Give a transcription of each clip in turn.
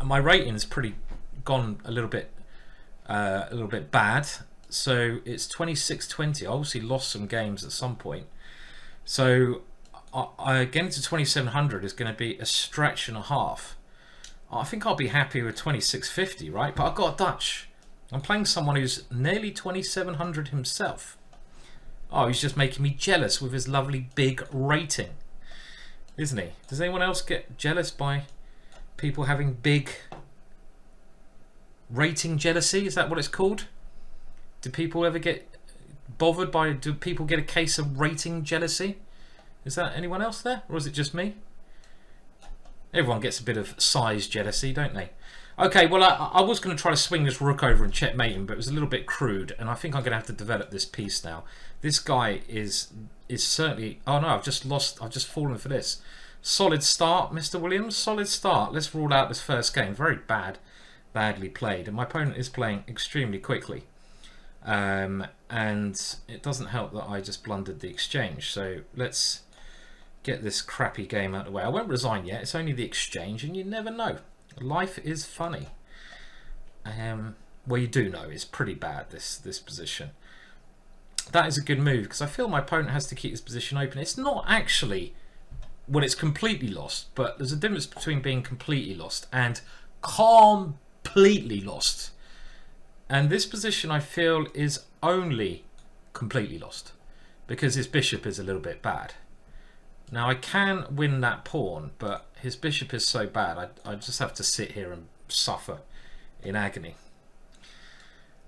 my rating's pretty gone a little bit bad. So it's 26-20. I obviously lost some games at some point. So getting to 2700 is going to be a stretch and a half. I think I'll be happy with 2650, right? But I've got a Dutch. I'm playing someone who's nearly 2700 himself. Oh, he's just making me jealous with his lovely big rating, isn't he? Does anyone else get jealous by people having big rating jealousy? Is that what it's called? Do people ever get bothered by, do people get a case of rating jealousy? Is that anyone else there, or is it just me? Everyone gets a bit of size jealousy, don't they? Okay, well, I was going to try to swing this rook over and checkmate him, but it was a little bit crude, and I think I'm going to have to develop this piece now. This guy is certainly... Oh no, I've just fallen for this. Solid start, Mr. Williams. Solid start. Let's rule out this first game. Very badly played, and my opponent is playing extremely quickly. And it doesn't help that I just blundered the exchange. So let's get this crappy game out of the way. I won't resign yet. It's only the exchange, and you never know. Life is funny. Well, you do know it's pretty bad, this position. That is a good move, because I feel my opponent has to keep this position open. It's not actually, well, it's completely lost, but there's a difference between being completely lost and completely lost. And this position, I feel, is only completely lost because his bishop is a little bit bad. Now, I can win that pawn, but his bishop is so bad, I just have to sit here and suffer in agony.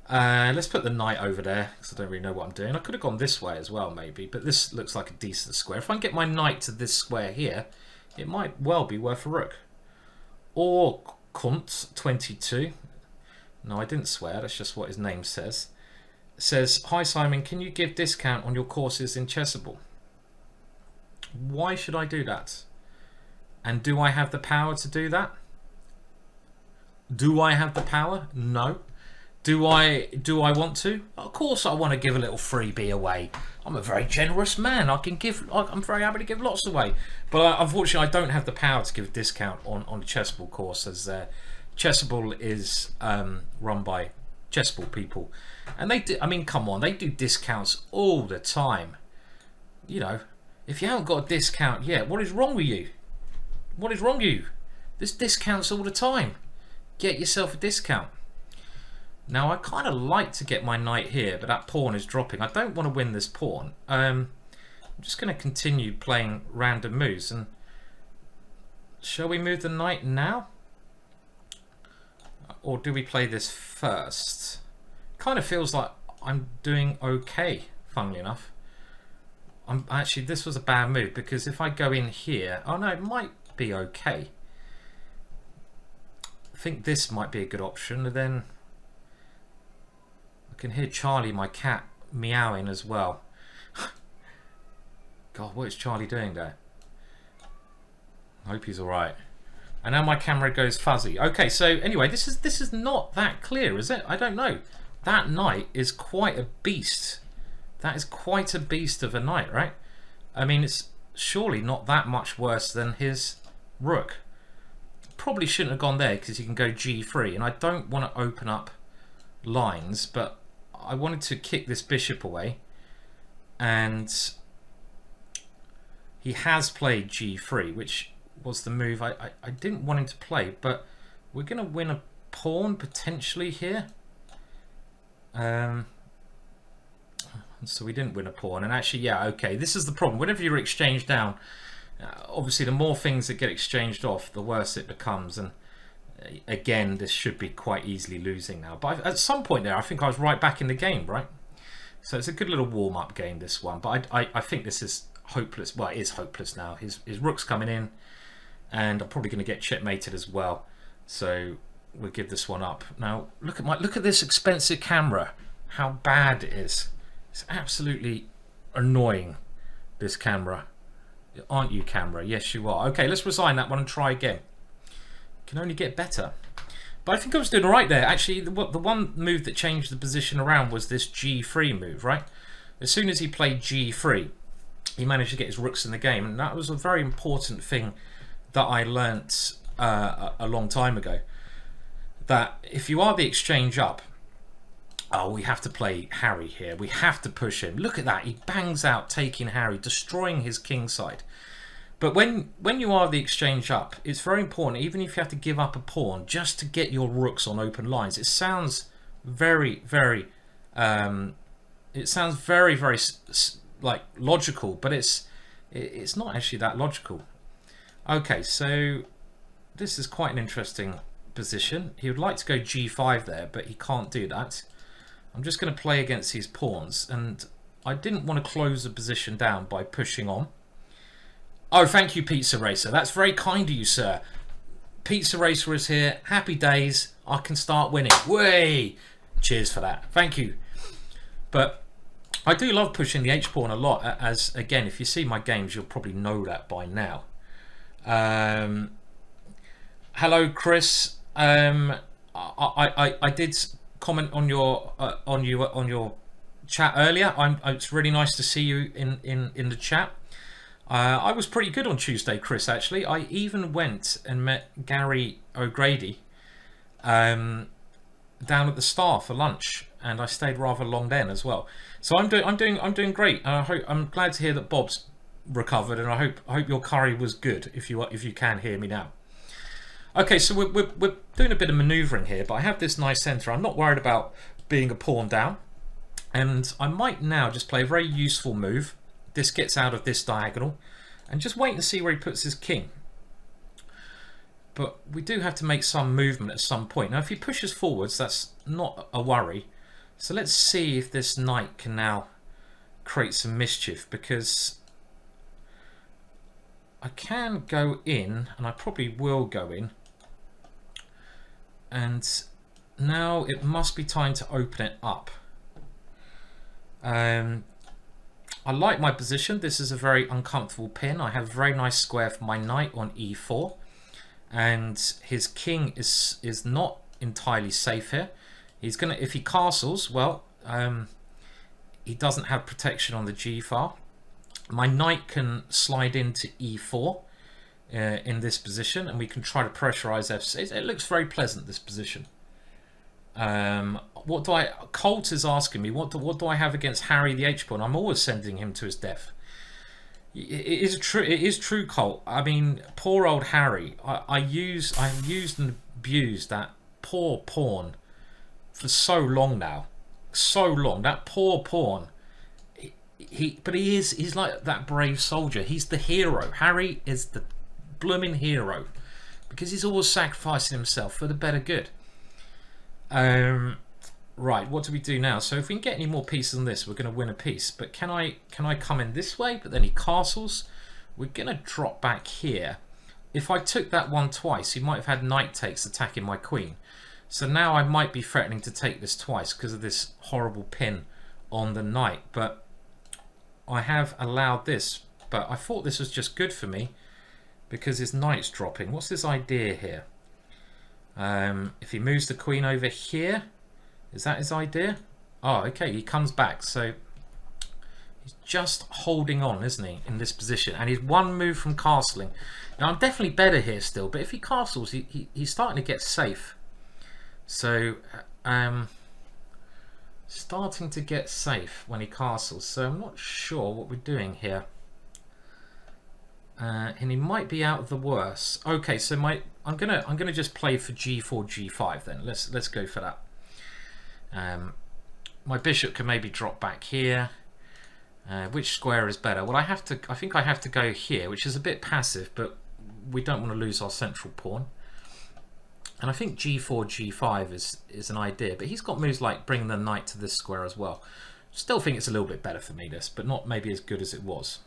Let's put the knight over there, because I don't really know what I'm doing. I could have gone this way as well, maybe, but this looks like a decent square. If I can get my knight to this square here, it might well be worth a rook. Or Kunt 22. No, I didn't swear, that's just what his name says. It says, "Hi Simon, can you give discount on your courses in Chessable?" Why should I do that? And do I have the power to do that? Do I have the power? No. Do I want to? Of course I want to give a little freebie away. I'm a very generous man. I'm very happy to give lots away. But unfortunately I don't have the power to give a discount on the Chessable course, as Chessable is run by Chessable people. And they do, I mean, come on, they do discounts all the time. You know, if you haven't got a discount yet, what is wrong with you? What is wrong with you? There's discounts all the time. Get yourself a discount. Now, I kind of like to get my knight here, but that pawn is dropping. I don't want to win this pawn. I'm just going to continue playing random moves. And shall we move the knight now? Or do we play this first? Kind of feels like I'm doing okay, funnily enough. Actually, this was a bad move, because if I go in here... Oh no, it might be okay. I think this might be a good option, and then I can hear Charlie, my cat, meowing as well. God, what is Charlie doing there? I hope he's alright. And now my camera goes fuzzy. Okay, so anyway, this is not that clear, is it? I don't know. That knight is quite a beast. That is quite a beast of a knight, right? I mean, it's surely not that much worse than his rook. Probably shouldn't have gone there, because you can go g3, and I don't want to open up lines, but I wanted to kick this bishop away, and he has played g3, which was the move I didn't want him to play, but we're going to win a pawn potentially here. So we didn't win a pawn, and actually, yeah, okay, this is the problem. Whenever you're exchanged down, obviously the more things that get exchanged off, the worse it becomes, and again, this should be quite easily losing now. But at some point there, I think I was right back in the game, right? So it's a good little warm-up game, this one, but I think this is hopeless. Well, it is hopeless now. His rook's coming in, and I'm probably going to get checkmated as well, so we'll give this one up. Now, look at this expensive camera, how bad it is. It's absolutely annoying, this camera. Aren't you, camera? Yes, you are. Okay, let's resign that one and try again. Can only get better. But I think I was doing all right there. Actually, the one move that changed the position around was this g3 move, right? As soon as he played g3, he managed to get his rooks in the game, and that was a very important thing that I learnt a long time ago. that if you are the exchange up, oh, we have to play Harry here. We have to push him. Look at that. He bangs out taking Harry, destroying his king side. But when you are the exchange up, it's very important, even if you have to give up a pawn, just to get your rooks on open lines. It sounds very, very, like logical, but it's not actually that logical. Okay, so this is quite an interesting position. He would like to go g5 there, but he can't do that. I'm just going to play against his pawns, and I didn't want to close the position down by pushing on. Oh, thank you, Pizza Racer. That's very kind of you, sir. Pizza Racer is here. Happy days. I can start winning. Way! Cheers for that. Thank you. But I do love pushing the h-pawn a lot, as, again, if you see my games, you'll probably know that by now. Hello, Chris. I did comment on your chat earlier. It's really nice to see you in the chat. I was pretty good on Tuesday, Chris, actually. I even went and met Gary O'Grady down at the Star for lunch, and I stayed rather long then as well. So I'm doing great. I'm glad to hear that Bob's recovered, and I hope your curry was good, if you can hear me now. Okay, so we're doing a bit of manoeuvring here, but I have this nice centre. I'm not worried about being a pawn down, and I might now just play a very useful move. This gets out of this diagonal, and just wait and see where he puts his king. But we do have to make some movement at some point. Now, if he pushes forwards, that's not a worry. So let's see if this knight can now create some mischief, because I can go in, and I probably will go in. And now it must be time to open it up. I like my position. This is a very uncomfortable pin. I have a very nice square for my knight on e4, and his king is not entirely safe here. He's gonna, if he castles, well, he doesn't have protection on the g file. My knight can slide into e4 in this position, and we can try to pressurize f6. It looks very pleasant, this position. What do I? Colt is asking me what do I have against Harry the H pawn? I'm always sending him to his death. It is true. It is true, Colt. I mean, poor old Harry. I've used and abused that poor pawn for so long now. So long. That poor pawn. He's like that brave soldier. He's the hero. Harry is the blooming hero, because he's always sacrificing himself for the better good. Right, what do we do now? So if we can get any more pieces on this, we're going to win a piece. But can I come in this way? But then he castles. We're going to drop back here. If I took that one twice, he might have had knight takes attacking my queen. So now I might be threatening to take this twice because of this horrible pin on the knight. But I have allowed this. But I thought this was just good for me because his knight's dropping. What's this idea here? If he moves the queen over here, is that his idea? Oh, okay, he comes back. So he's just holding on, isn't he, in this position? And he's one move from castling. Now, I'm definitely better here still, but if he castles, he's starting to get safe. So, starting to get safe when he castles. So I'm not sure what we're doing here. And he might be out of the worst. Okay, so I'm gonna just play for g4, g5 then. Let's go for that. My bishop can maybe drop back here. Which square is better? Well, I think I have to go here, which is a bit passive, but we don't want to lose our central pawn. And I think g4, g5 is an idea, but he's got moves like bringing the knight to this square as well. Still think it's a little bit better for me, this, but not maybe as good as it was.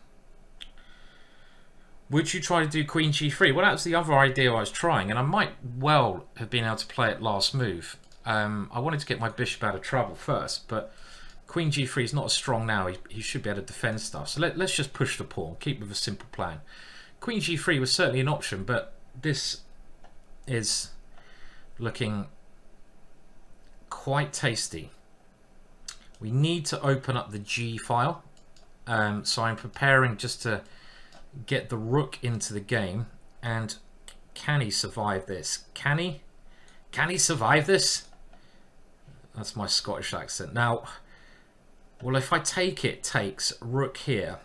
Would you try to do queen g3? Well, that was the other idea I was trying, and I might well have been able to play it last move. I wanted to get my bishop out of trouble first, but queen g3 is not as strong now. He should be able to defend stuff. So let's just push the pawn, keep with a simple plan. Queen g3 was certainly an option, but this is looking quite tasty. We need to open up the g file. So I'm preparing just to get the rook into the game. And can he survive this? Can he? Can he survive this? That's my Scottish accent. Now, well, if I take it, takes rook here,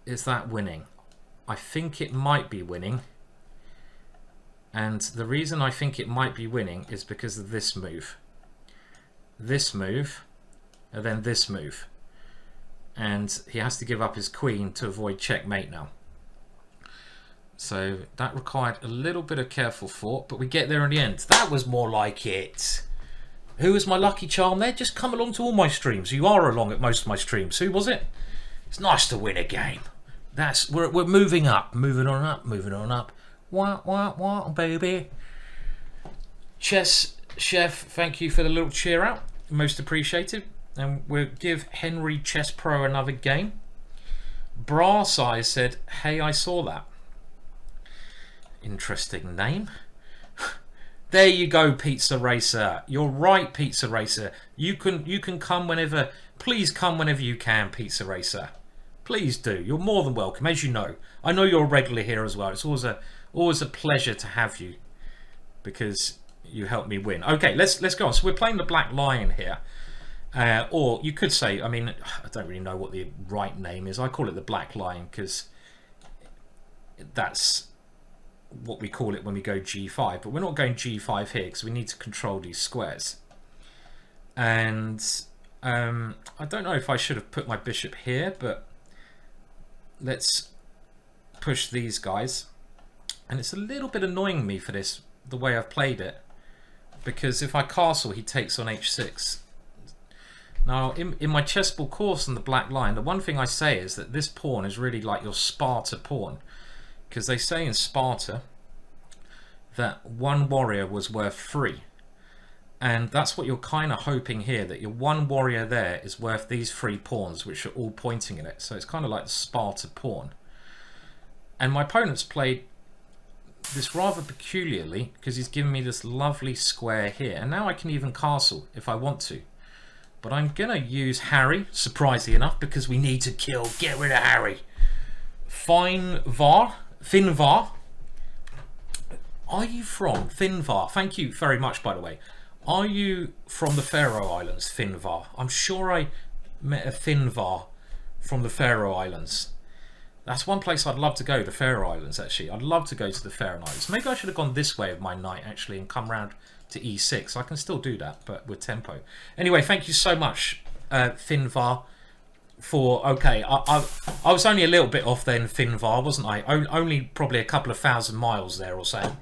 is that winning? I think it might be winning. And the reason I think it might be winning is because of this move. This move, and then this move. And he has to give up his queen to avoid checkmate now. So that required a little bit of careful thought, but we get there in the end. That was more like it. Who was my lucky charm there? Just come along to all my streams. You are along at most of my streams. Who was it? It's nice to win a game. We're moving up, moving on up, moving on up. Wah, baby. Chess Chef, thank you for the little cheer out. Most appreciated. And we'll give Henry Chess Pro another game. Brass Eye said, hey, I saw that. Interesting name. There you go, Pizza Racer. You're right, Pizza Racer. You can come whenever. Please come whenever you can, Pizza Racer. Please do. You're more than welcome, as you know. I know you're a regular here as well. It's always a pleasure to have you because you help me win. Okay, let's go on. So we're playing the Black Lion here. Or you could say, I mean, I don't really know what the right name is. I call it the Black Lion because that's what we call it when we go G5. But we're not going G5 here because we need to control these squares. And I don't know if I should have put my bishop here, but let's push these guys. And it's a little bit annoying me for this, the way I've played it. Because if I castle, he takes on h6. Now, in my Chessable course on the Black Lion, the one thing I say is that this pawn is really like your Sparta pawn. Because they say in Sparta that one warrior was worth 3. And that's what you're kind of hoping here, that your one warrior there is worth these 3 pawns, which are all pointing at it. So it's kind of like the Sparta pawn. And my opponent's played this rather peculiarly, because he's given me this lovely square here. And now I can even castle if I want to. But I'm going to use Harry, surprisingly enough, because we need to kill. Get rid of Harry. Finvar. Are you from Finvar? Thank you very much, by the way. Are you from the Faroe Islands, Finvar? I'm sure I met a Finvar from the Faroe Islands. That's one place I'd love to go, the Faroe Islands, actually. I'd love to go to the Faroe Islands. Maybe I should have gone this way with my knight, actually, and come round to e6. I can still do that, but with tempo. Anyway, thank you so much, Finvar, for... Okay, I was only a little bit off then, Finvar, wasn't I? Only probably a couple of thousand miles there or so.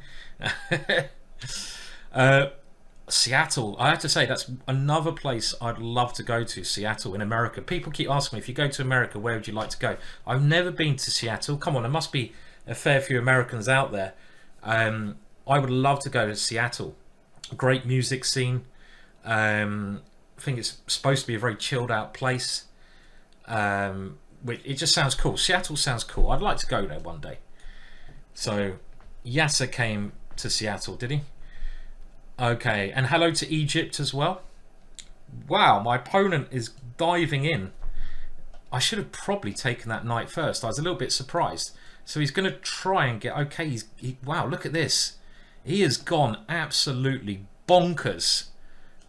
Seattle, I have to say, that's another place I'd love to go to, Seattle in America. People keep asking me, if you go to America, where would you like to go? I've never been to Seattle. Come on, there must be a fair few Americans out there. I would love to go to Seattle. Great music scene. I think it's supposed to be a very chilled out place. It just sounds cool. Seattle sounds cool. I'd like to go there one day. So Yasser came to Seattle, did he? Okay, and hello to Egypt as well. Wow, my opponent is diving in. I should have probably taken that knight first. I was a little bit surprised. So he's going to try and get... Okay, wow, look at this. He has gone absolutely bonkers.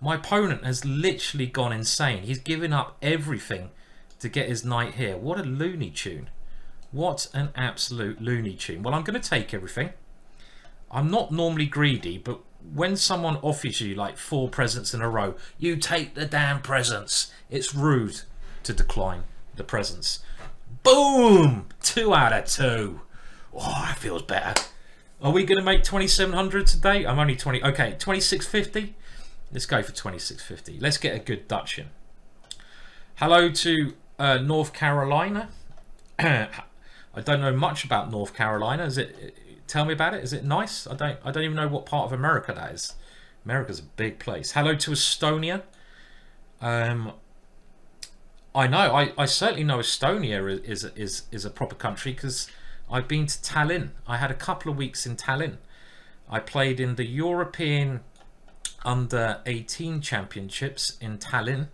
My opponent has literally gone insane. He's given up everything to get his knight here. What a Looney Tune. What an absolute Looney Tune. Well, I'm going to take everything. I'm not normally greedy, but when someone offers you like 4 presents in a row, you take the damn presents. It's rude to decline the presents. Boom! 2 out of 2. Oh, that feels better. Are we going to make 2,700 today? I'm only 20. Okay, 2,650. Let's go for 2,650. Let's get a good Dutch in. Hello to North Carolina. I don't know much about North Carolina. Is it? Tell me about it. Is it nice? I don't even know what part of America that is. America's a big place. Hello to Estonia. I know. I certainly know Estonia is a proper country because I've been to Tallinn. I had a couple of weeks in Tallinn. I played in the European Under-18 Championships in Tallinn.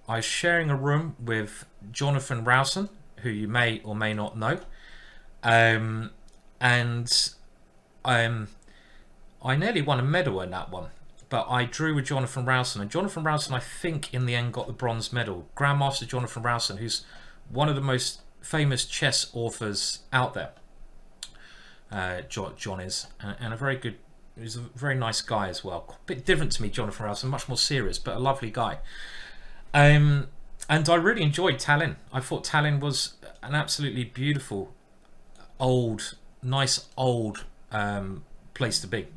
I was sharing a room with Jonathan Rowson, who you may or may not know. And I nearly won a medal in that one, but I drew with Jonathan Rowson, and Jonathan Rowson, I think, in the end got the bronze medal. Grandmaster Jonathan Rowson, who's one of the most famous chess authors out there. John is, and a very good. He's a very nice guy as well. A bit different to me, Jonathan Rowson, much more serious, but a lovely guy. And I really enjoyed Tallinn. I thought Tallinn was an absolutely beautiful, nice old place to be.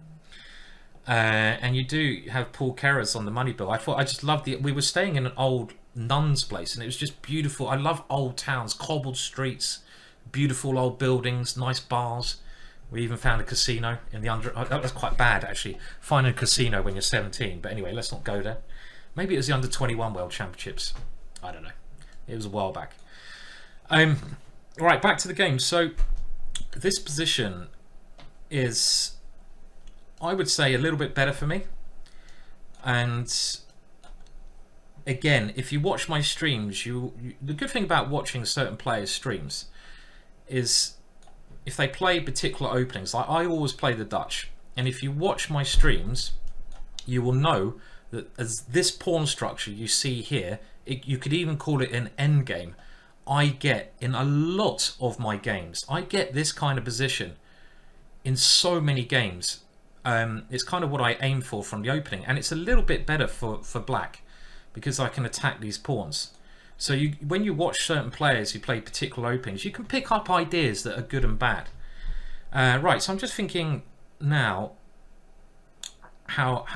And you do have Paul Kerrers on the money bill. I just loved we were staying in an old nun's place, and it was just beautiful. I love old towns, cobbled streets, beautiful old buildings, nice bars. We even found a casino in the that was quite bad, actually, finding a casino when you're 17. But anyway, let's not go there. Maybe it was the under-21 World Championships. I don't know. It was a while back. Right, back to the game. So this position is, I would say, a little bit better for me. And again, if you watch my streams, the good thing about watching certain players' streams is if they play particular openings. Like I always play the Dutch, and if you watch my streams, you will know that as this pawn structure you see here, you could even call it an end game. I get in a lot of my games, I get this kind of position in so many games. It's kind of what I aim for from the opening, and it's a little bit better for black because I can attack these pawns. So when you watch certain players who play particular openings, you can pick up ideas that are good and bad. Right, so I'm just thinking now how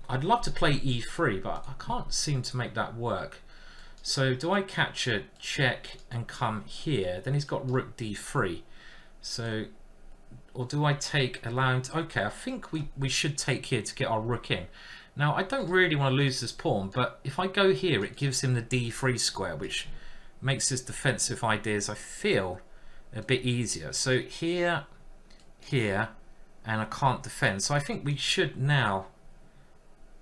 I'd love to play e3, but I can't seem to make that work. So do I catch a check and come here? Then he's got rook d3. So, or do I take allowing to, okay, I think we should take here to get our rook in. Now, I don't really want to lose this pawn, but if I go here, it gives him the d3 square, which makes his defensive ideas, I feel, a bit easier. So here, and I can't defend. So I think we should now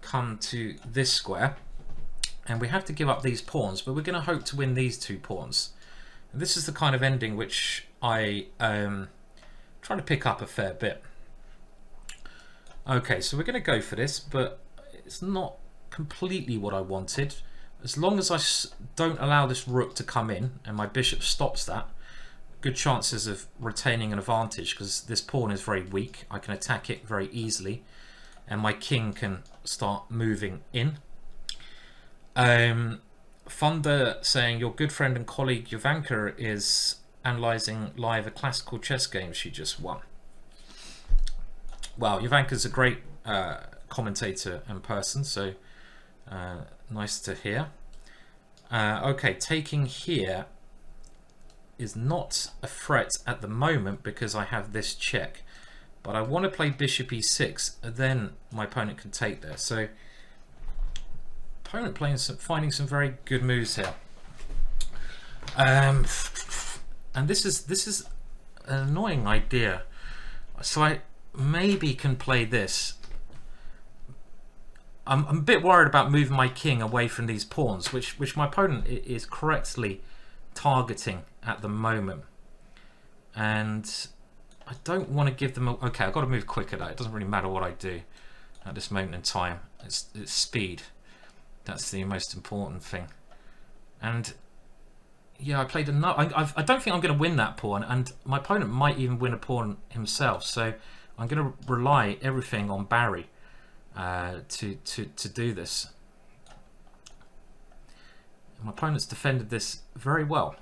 come to this square, and we have to give up these pawns, but we're going to hope to win these two pawns. And this is the kind of ending which I try to pick up a fair bit. Okay, so we're going to go for this, but it's not completely what I wanted. As long as I don't allow this rook to come in and my bishop stops that, good chances of retaining an advantage because this pawn is very weak. I can attack it very easily and my king can start moving in. Thunder saying your good friend and colleague Jovanka is analysing live a classical chess game she just won. Well, Jovanka's a great commentator in person, so nice to hear. Okay, taking here is not a threat at the moment because I have this check, but I want to play bishop e6, then my opponent can take there. So opponent finding some very good moves here, and this is an annoying idea. So I maybe can play this. I'm a bit worried about moving my king away from these pawns, which my opponent is correctly targeting at the moment, and I don't want to give them okay, I've got to move quicker though. It doesn't really matter what I do at this moment in time. It's speed. That's the most important thing. And yeah, I played enough. I don't think I'm going to win that pawn, and my opponent might even win a pawn himself, so I'm going to rely everything on Barry to do this. My opponent's defended this very well,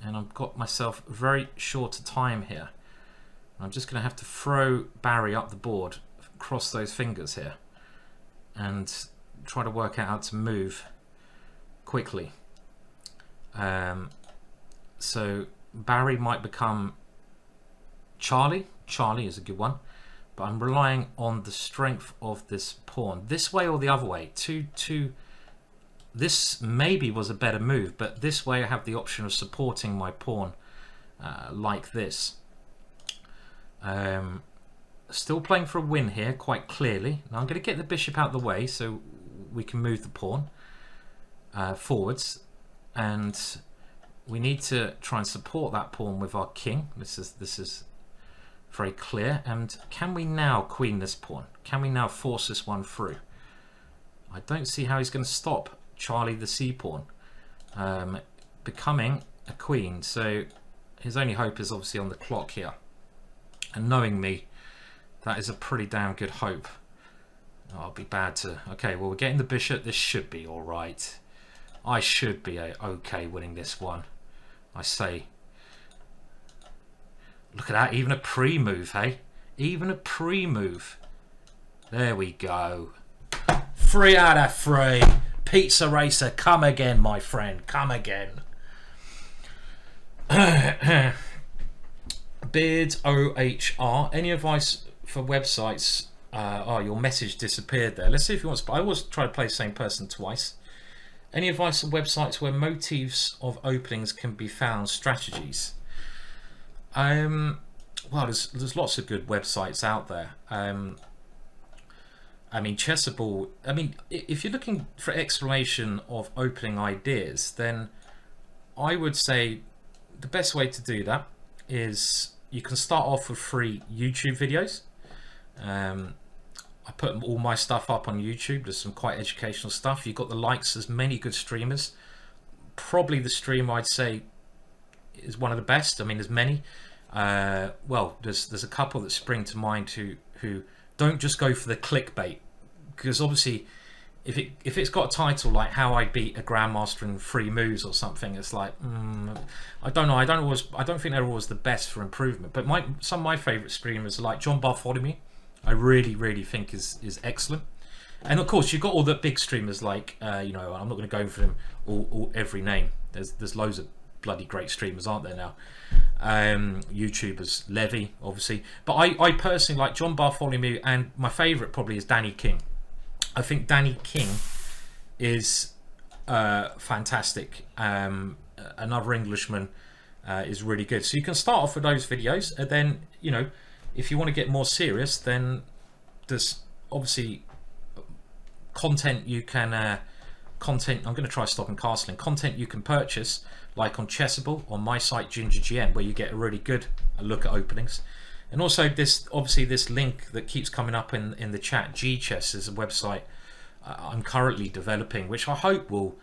and I've got myself very short a time here. I'm just going to have to throw Barry up the board, cross those fingers here, and try to work out how to move quickly. So Barry might become Charlie. Charlie is a good one, but I'm relying on the strength of this pawn. This way or the other way. This maybe was a better move, but this way I have the option of supporting my pawn like this. Still playing for a win here, quite clearly. Now I'm going to get the bishop out of the way so we can move the pawn forwards, and we need to try and support that pawn with our king. This is very clear. And can we now queen this pawn? Can we now force this one through? I don't see how he's going to stop Charlie the C pawn becoming a queen. So his only hope is obviously on the clock here. And knowing me, that is a pretty damn good hope. Oh, it'll be bad to... Okay, well, we're getting the bishop. This should be all right. I should be okay winning this one. I say. Look at that. Even a pre-move, hey? Even a pre-move. There we go. 3 out of 3. Pizza Racer, come again, my friend. Come again. Beard OHR. Any advice for websites? Oh, your message disappeared there. Let's see if he wants. I always try to play the same person twice. Any advice on websites where motifs of openings can be found? Strategies. Well, there's lots of good websites out there. I mean, Chessable. I mean, if you're looking for exploration of opening ideas, then I would say the best way to do that is you can start off with free YouTube videos. I put all my stuff up on YouTube. There's some quite educational stuff. You've got the likes. There's many good streamers. Probably the stream I'd say is one of the best. I mean, there's many. Well, there's a couple that spring to mind who don't just go for the clickbait, because obviously if it's got a title like How I Beat a Grandmaster in 3 Moves or something, it's like I don't know. I don't think they're always the best for improvement. But some of my favourite streamers are like John Bartholomew. I really think is excellent. And of course you've got all the big streamers like you know, I'm not going to go for them all every name. There's loads of bloody great streamers, aren't there now? YouTubers, Levy obviously, but I personally like John Bartholomew, and my favourite probably is Danny King. I think Danny King is fantastic. Another Englishman is really good. So you can start off with those videos, and then, you know, if you want to get more serious, then there's obviously content you can I'm going to try stopping castling. Content you can purchase, like on Chessable, on my site GingerGM, where you get a really good look at openings. And also this link that keeps coming up in the chat, Gchess, is a website I'm currently developing, which I hope will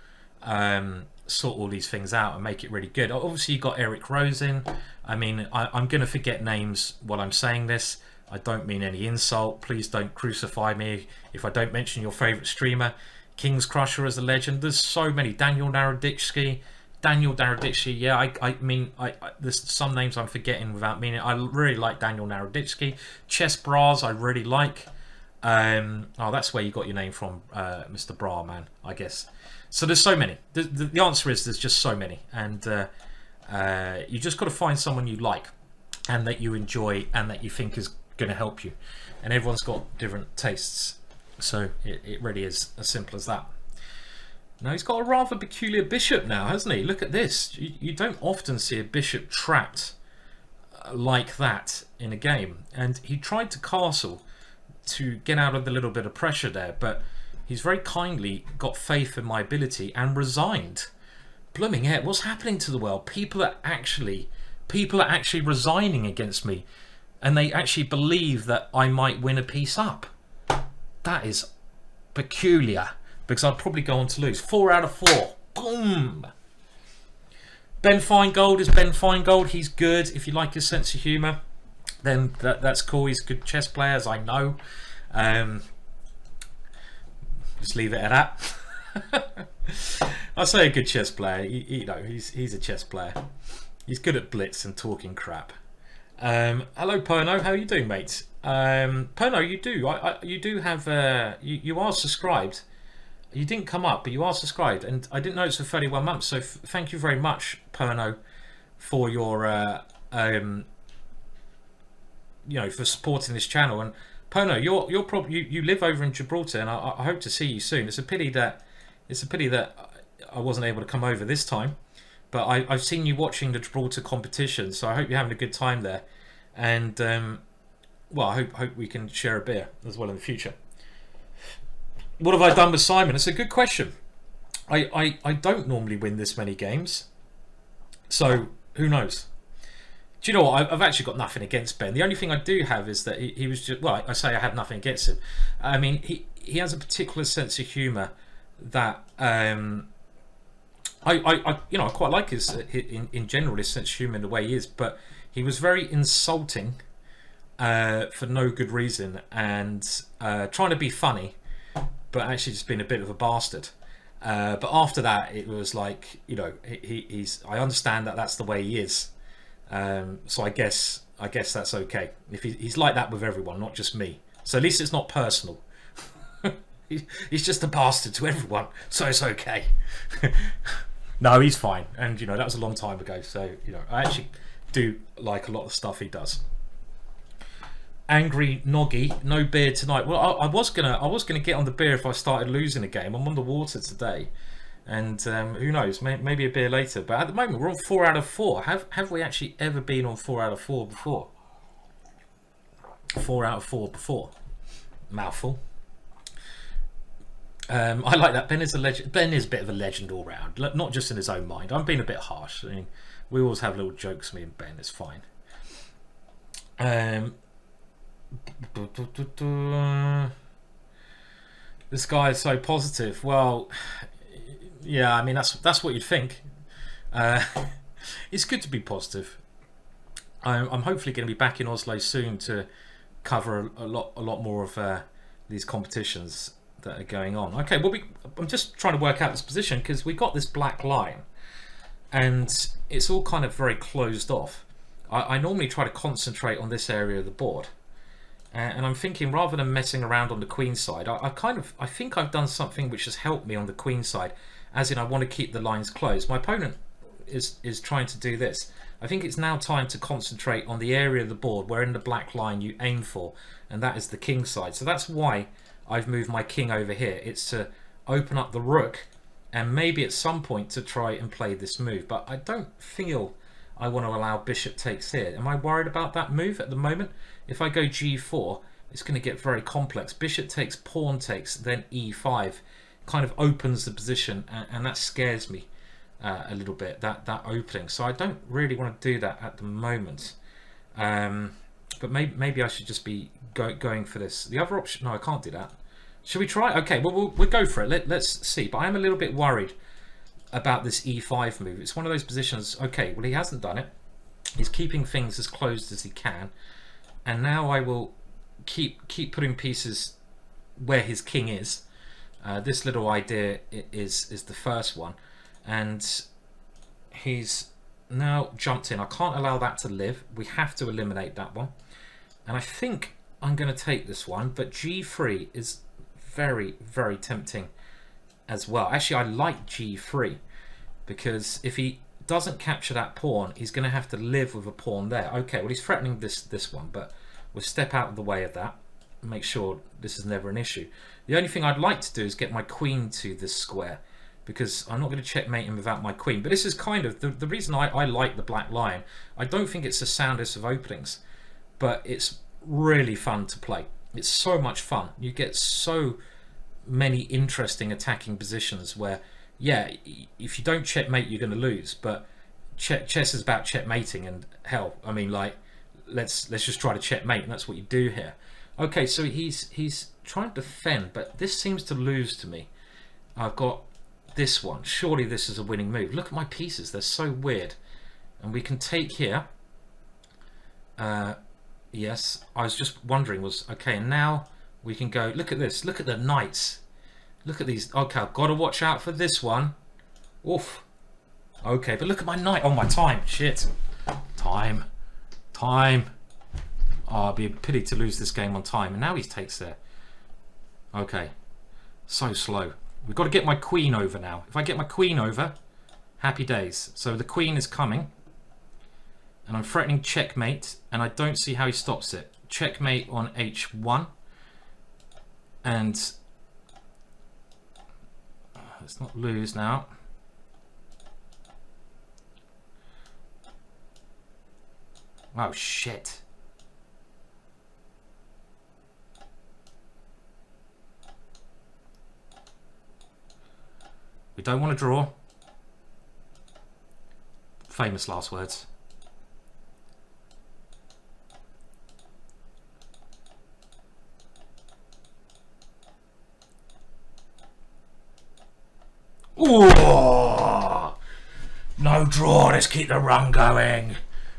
sort all these things out and make it really good. Obviously you got Eric Rosen. I mean, I'm going to forget names while I'm saying this. I don't mean any insult. Please don't crucify me if I don't mention your favorite streamer. King's Crusher as a legend. There's so many. Daniel Naroditsky. Yeah, I mean, there's some names I'm forgetting without meaning. I really like Daniel Naroditsky. Chess Bras I really like. Oh, that's where you got your name from, Mr. Bra Man, I guess. So there's so many. The answer is there's just so many, and you just got to find someone you like and that you enjoy and that you think is going to help you. And everyone's got different tastes, so it really is as simple as that. Now he's got a rather peculiar bishop now, hasn't he? Look at this. You don't often see a bishop trapped like that in a game, and he tried to castle to get out of the little bit of pressure there, but he's very kindly got faith in my ability and resigned. Blooming heck, what's happening to the world? People are actually resigning against me, and they actually believe that I might win a piece up. That is peculiar, because I'll probably go on to lose. 4 out of 4. Boom. Ben Feingold is Ben Feingold. He's good. If you like his sense of humour, then that's cool. He's a good chess player, as I know. Just leave it at that. I say a good chess player. You know, he's a chess player. He's good at blitz and talking crap. Hello Pono, how are you doing, mate? Pono, you do have you are subscribed. You didn't come up, but you are subscribed, and I didn't know it's for 31 months. So thank you very much, Pono, for your you know, for supporting this channel. And Pono, you're probably you live over in Gibraltar, and I hope to see you soon. It's a pity that I wasn't able to come over this time, but I've seen you watching the Gibraltar competition, so I hope you're having a good time there. And well, I hope we can share a beer as well in the future. What have I done with Simon? It's a good question. I don't normally win this many games, so who knows? Do you know what? I've actually got nothing against Ben. The only thing I do have is that he was just, well, I say I have nothing against him. I mean, he has a particular sense of humour that I you know, I quite like his in general his sense of humour in the way he is, but he was very insulting for no good reason, and trying to be funny, but actually just being a bit of a bastard. But after that, it was like, you know, he's. I understand that that's the way he is. So I guess that's okay. If he's like that with everyone, not just me. So at least it's not personal. He's just a bastard to everyone, so it's okay. No, he's fine, and you know that was a long time ago. So you know, I actually do like a lot of stuff he does. Angry Noggy, no beer tonight. Well, I was gonna get on the beer if I started losing a game. I'm on the water today, and who knows, maybe a beer later. But at the moment, we're on 4 out of 4. Have we actually ever been on 4 out of 4 before? 4 out of 4 before. Mouthful. I like that. Ben is a legend. Ben is a bit of a legend all round, not just in his own mind. I'm being a bit harsh. I mean, we always have little jokes, me and Ben. It's fine. This guy is so positive. Well, yeah, I mean that's what you'd think. It's good to be positive. I'm hopefully going to be back in Oslo soon to cover a lot more of these competitions that are going on. Okay, well, I'm just trying to work out this position because we got this black line and it's all kind of very closed off. I normally try to concentrate on this area of the board, and I'm thinking rather than messing around on the queen side, I think I've done something which has helped me on the queen side, as in I want to keep the lines closed. My opponent is trying to do this. I think it's now time to concentrate on the area of the board where in the black line you aim for, and that is the king side. So that's why I've moved my king over here. It's to open up the rook and maybe at some point to try and play this move, but I don't feel I want to allow bishop takes here. Am I worried about that move at the moment? If I go g4, it's going to get very complex. Bishop takes, pawn takes, then e5 kind of opens the position, and that scares me a little bit, that opening. So I don't really want to do that at the moment. But maybe I should just be going for this. The other option, no, I can't do that. Should we try? Okay, well, we'll go for it. Let's see. But I am a little bit worried about this e5 move. It's one of those positions. Okay, well, he hasn't done it. He's keeping things as closed as he can. And now I will keep putting pieces where his king is. This little idea is the first one. And he's now jumped in. I can't allow that to live. We have to eliminate that one. And I think I'm going to take this one, but g3 is very, very tempting as well. Actually, I like g3 because if he doesn't capture that pawn, he's going to have to live with a pawn there. Okay, well, he's threatening this one, but we'll step out of the way of that and make sure this is never an issue. The only thing I'd like to do is get my queen to this square, because I'm not going to checkmate him without my queen. But this is kind of the reason I like the black lion. I don't think it's the soundest of openings, but it's really fun to play. It's so much fun. You get so many interesting attacking positions where, yeah, if you don't checkmate, you're going to lose. But chess is about checkmating, and hell, I mean, like, let's just try to checkmate, and that's what you do here. Okay, so he's trying to defend, but this seems to lose to me. I've got this one. Surely this is a winning move. Look at my pieces, they're so weird. And we can take here. Yes, I was just wondering, okay, and now we can go, look at this, look at the knights, look at these. Okay, I've got to watch out for this one. Oof. Okay, but look at my knight. Oh, my time. Shit. Time. Oh, it'd be a pity to lose this game on time. And now he takes there. Okay, so slow. We've got to get my queen over now. If I get my queen over, happy days. So the queen is coming. And I'm threatening checkmate. And I don't see how he stops it. Checkmate on h1. And let's not lose now. Oh, shit. We don't want to draw. Famous last words. Ooh, no draw. Let's keep the run going.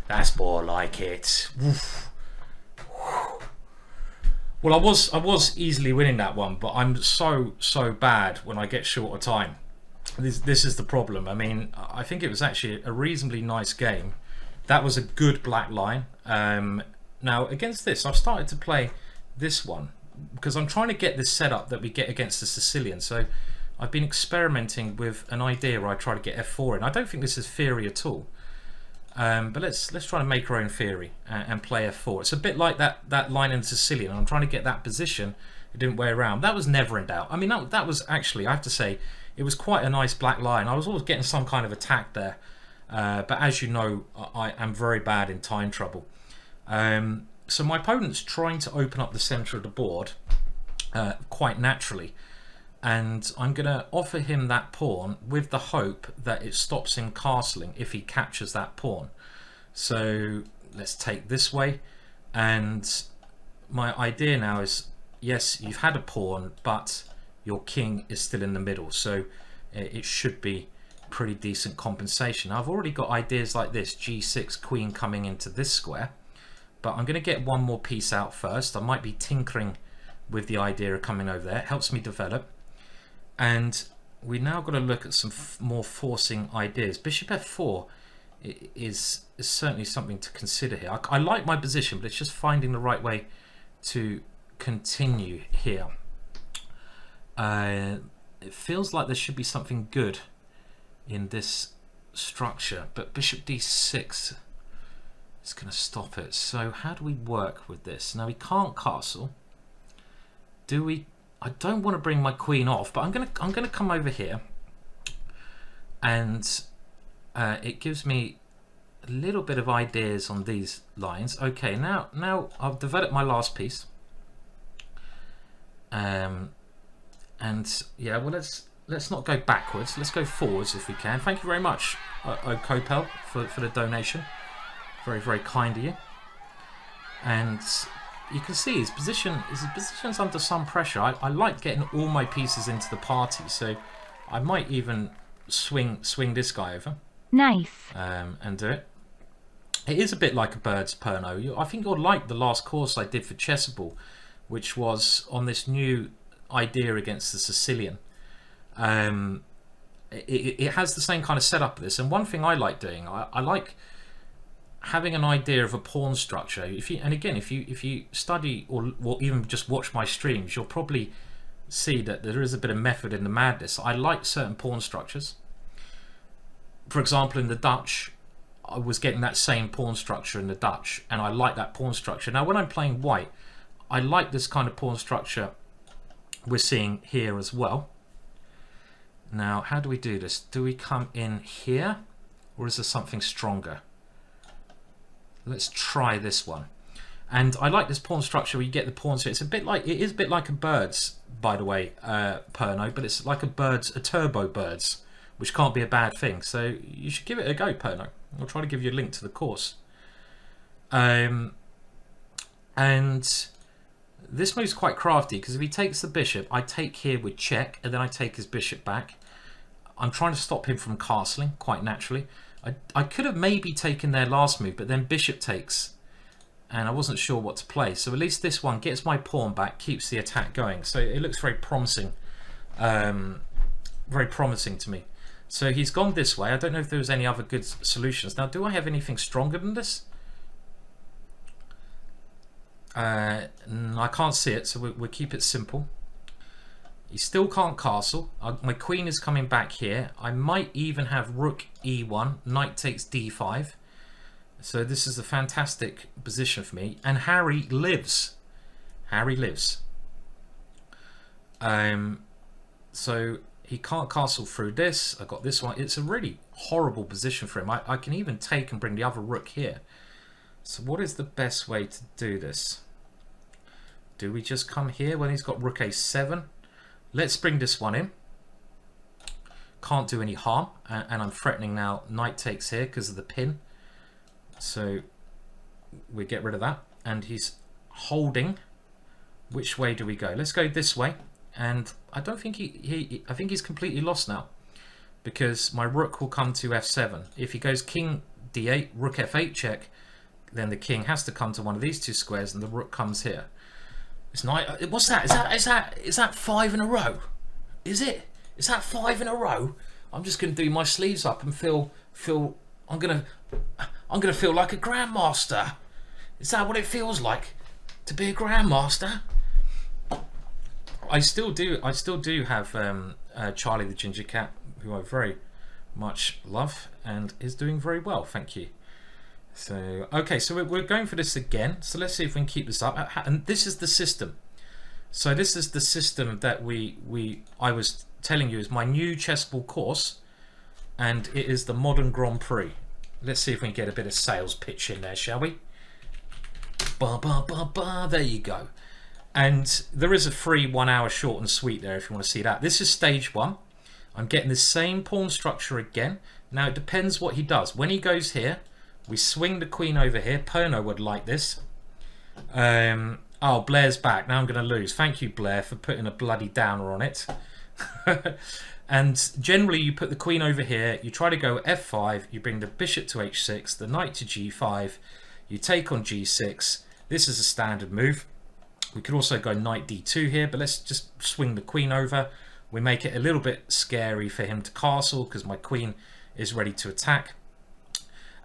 That's more like it. Oof. Well, I was easily winning that one, but I'm so bad when I get short of time. This is the problem. I mean, I think it was actually a reasonably nice game. That was a good black line. Now against this, I've started to play this one because I'm trying to get this setup that we get against the Sicilian. So I've been experimenting with an idea where I try to get f4 in. I don't think this is theory at all. But let's try to make our own theory and play f4. It's a bit like that line in Sicilian. I'm trying to get that position. It didn't weigh around. That was never in doubt. I mean, that was actually, I have to say, it was quite a nice black line. I was always getting some kind of attack there. But as you know, I am very bad in time trouble. So my opponent's trying to open up the center of the board quite naturally. And I'm going to offer him that pawn with the hope that it stops him castling if he captures that pawn. So let's take this way. And my idea now is, yes, you've had a pawn, but your king is still in the middle. So it should be pretty decent compensation. I've already got ideas like this, g6, queen coming into this square. But I'm going to get one more piece out first. I might be tinkering with the idea of coming over there. It helps me develop. And we now got to look at some more forcing ideas. Bishop f4 is certainly something to consider here. I like my position, but it's just finding the right way to continue here. It feels like there should be something good in this structure, but bishop d6 is going to stop it. So how do we work with this? Now we can't castle. Do we? I don't want to bring my queen off, but I'm gonna come over here, and it gives me a little bit of ideas on these lines. Okay, now I've developed my last piece, and yeah, well let's not go backwards. Let's go forwards if we can. Thank you very much, Okopel, for the donation. Very kind of you. And you can see his position's under some pressure. I like getting all my pieces into the party, so I might even swing this guy over. Nice. And do it. It is a bit like a bird's Pono. I think you'll like the last course I did for Chessable, which was on this new idea against the Sicilian. It has the same kind of setup of this, and one thing I like doing, I like having an idea of a pawn structure. If you study or even just watch my streams, you'll probably see that there is a bit of method in the madness. I like certain pawn structures. For example, in the Dutch, I was getting that same pawn structure in the Dutch, and I like that pawn structure. Now when I'm playing white, I like this kind of pawn structure we're seeing here as well. Now how do we do this? Do we come in here, or is there something stronger? Let's try this one. And I like this pawn structure where you get the pawns here. It is a bit like a bird's, by the way, Pono, but it's like a turbo bird's, which can't be a bad thing. So you should give it a go, Pono. I'll try to give you a link to the course. And this move's quite crafty, because if he takes the bishop, I take here with check, and then I take his bishop back. I'm trying to stop him from castling, quite naturally. I could have maybe taken their last move, but then bishop takes, and I wasn't sure what to play. So at least this one gets my pawn back, keeps the attack going. So it looks very promising, to me. So he's gone this way. I don't know if there was any other good solutions. Now, do I have anything stronger than this? I can't see it, so we'll keep it simple. He still can't castle. My queen is coming back here. I might even have rook e1, knight takes d5. So this is a fantastic position for me. And Harry lives. Harry lives. So he can't castle through this. I got this one. It's a really horrible position for him. I can even take and bring the other rook here. So what is the best way to do this? Do we just come here when he's got rook a7? Let's bring this one in. Can't do any harm, and I'm threatening now knight takes here because of the pin. So we get rid of that, and he's holding. Which way do we go? Let's go this way, and I don't think I think he's completely lost now. because my rook will come to f7. If he goes king d8, rook f8 check, then the king has to come to one of these two squares and the rook comes here. It's not. What's that? Is that 5 in a row? Is it? Is that 5 in a row? I'm just going to do my sleeves up and feel. I'm gonna feel like a grandmaster. Is that what it feels like to be a grandmaster? I still do have Charlie the Ginger Cat, who I very much love and is doing very well, thank you. So okay, so we're going for this again. So let's see if we can keep this up. And this is the system. So this is the system that I was telling you is my new Chessable course, and it is the Modern Grand Prix. Let's see if we can get a bit of sales pitch in there, shall we? Ba ba ba ba. There you go. And there is a free 1 hour short and sweet there if you want to see that. This is stage 1. I'm getting the same pawn structure again. Now it depends what he does. When he goes here, we swing the queen over here. Pono would like this. Oh, Blair's back. Now I'm going to lose. Thank you, Blair, for putting a bloody downer on it. And generally you put the queen over here. You try to go f5. You bring the bishop to h6, the knight to g5. You take on g6. This is a standard move. We could also go knight d2 here, but let's just swing the queen over. We make it a little bit scary for him to castle because my queen is ready to attack.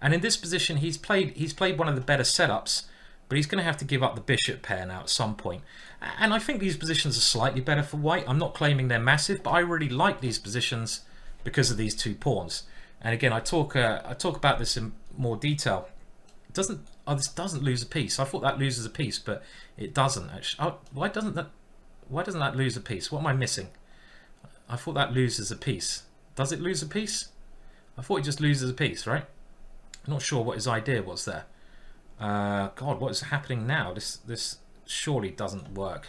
And in this position, he's played one of the better setups, but he's going to have to give up the bishop pair now at some point. And I think these positions are slightly better for white. I'm not claiming they're massive, but I really like these positions because of these two pawns. And again, I talk about this in more detail. This doesn't lose a piece. I thought that loses a piece, but it doesn't actually. Oh, why doesn't that lose a piece? What am I missing? I thought that loses a piece. Does it lose a piece? I thought it just loses a piece, right? I'm not sure what his idea was there. God, what is happening now? This surely doesn't work.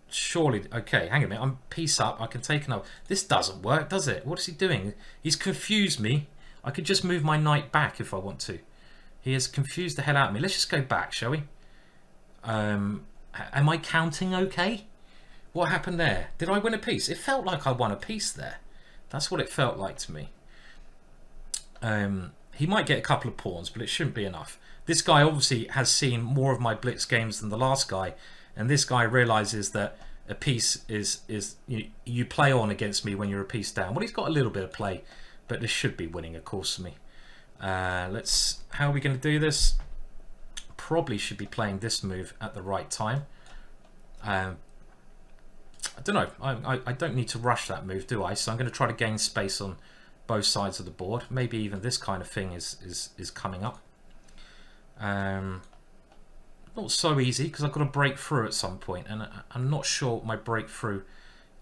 Surely, okay, hang on a minute. I'm piece up. I can take another. This doesn't work, does it? What is he doing? He's confused me. I could just move my knight back if I want to. He has confused the hell out of me. Let's just go back, shall we? Am I counting okay? What happened there? Did I win a piece? It felt like I won a piece there. That's what it felt like to me. He might get a couple of pawns, but it shouldn't be enough. This guy obviously has seen more of my blitz games than the last guy, and this guy realizes that a piece is you play on against me when you're a piece down. Well, he's got a little bit of play, but this should be winning, of course, for me. How are we going to do this? Probably should be playing this move at the right time. I don't know. I don't need to rush that move, do I? So I'm going to try to gain space on both sides of the board. Maybe even this kind of thing is coming up. Not so easy because I've got to break through at some point, and I'm not sure what my breakthrough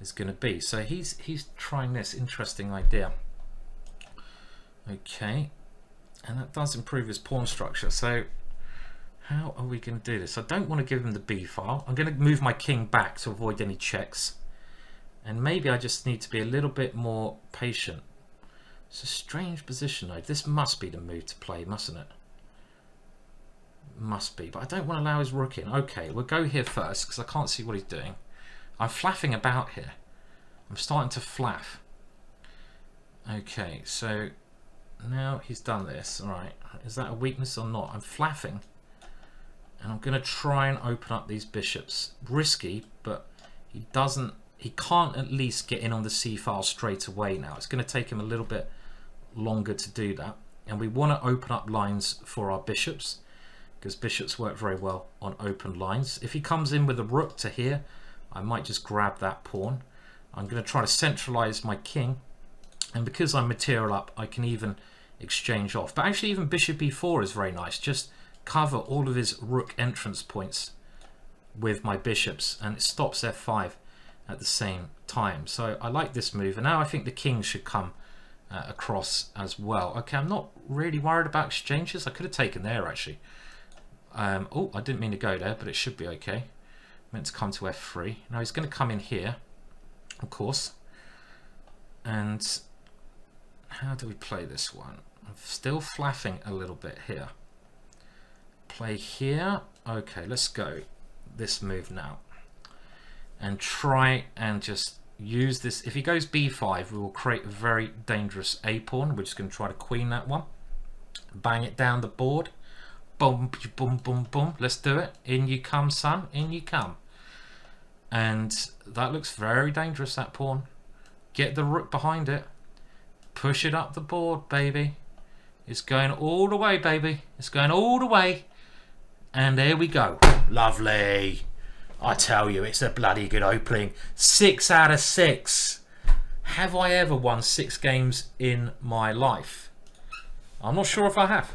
is going to be. So he's trying this interesting idea. Okay, and that does improve his pawn structure. So how are we going to do this? I don't want to give him the b file. I'm going to move my king back to avoid any checks, and maybe I just need to be a little bit more patient. It's a strange position though. This must be the move to play, mustn't it? Must be, but I don't want to allow his rook in. Okay, we'll go here first because I can't see what he's doing. I'm flapping about here. I'm starting to flaff. Okay, so now he's done this. Alright, is that a weakness or not? I'm flapping, and I'm going to try and open up these bishops. Risky, but he can't at least get in on the c file straight away now. It's going to take him a little bit longer to do that, and we want to open up lines for our bishops because bishops work very well on open lines. If he comes in with a rook to here, I might just grab that pawn. I'm going to try to centralize my king, and because I'm material up, I can even exchange off. But actually even bishop e4 is very nice. Just cover all of his rook entrance points with my bishops, and it stops f5 at the same time. So I like this move, and now I think the king should come across as well. Okay, I'm not really worried about exchanges. I could have taken there actually. Oh, I didn't mean to go there, but it should be okay. Meant to come to f3. Now he's going to come in here, of course. And how do we play this one? I'm still flapping a little bit here. Play here. Okay, let's go this move now and try and just use this. If he goes b5, we will create a very dangerous a pawn. We're just going to try to queen that one, bang it down the board. Boom, boom, boom, boom. Let's do it. In you come, son. In you come. And that looks very dangerous, that pawn. Get the rook behind it. Push it up the board, baby. It's going all the way, baby. It's going all the way. And there we go. Lovely. I tell you, it's a bloody good opening. 6 out of 6. Have I ever won 6 games in my life? I'm not sure if I have.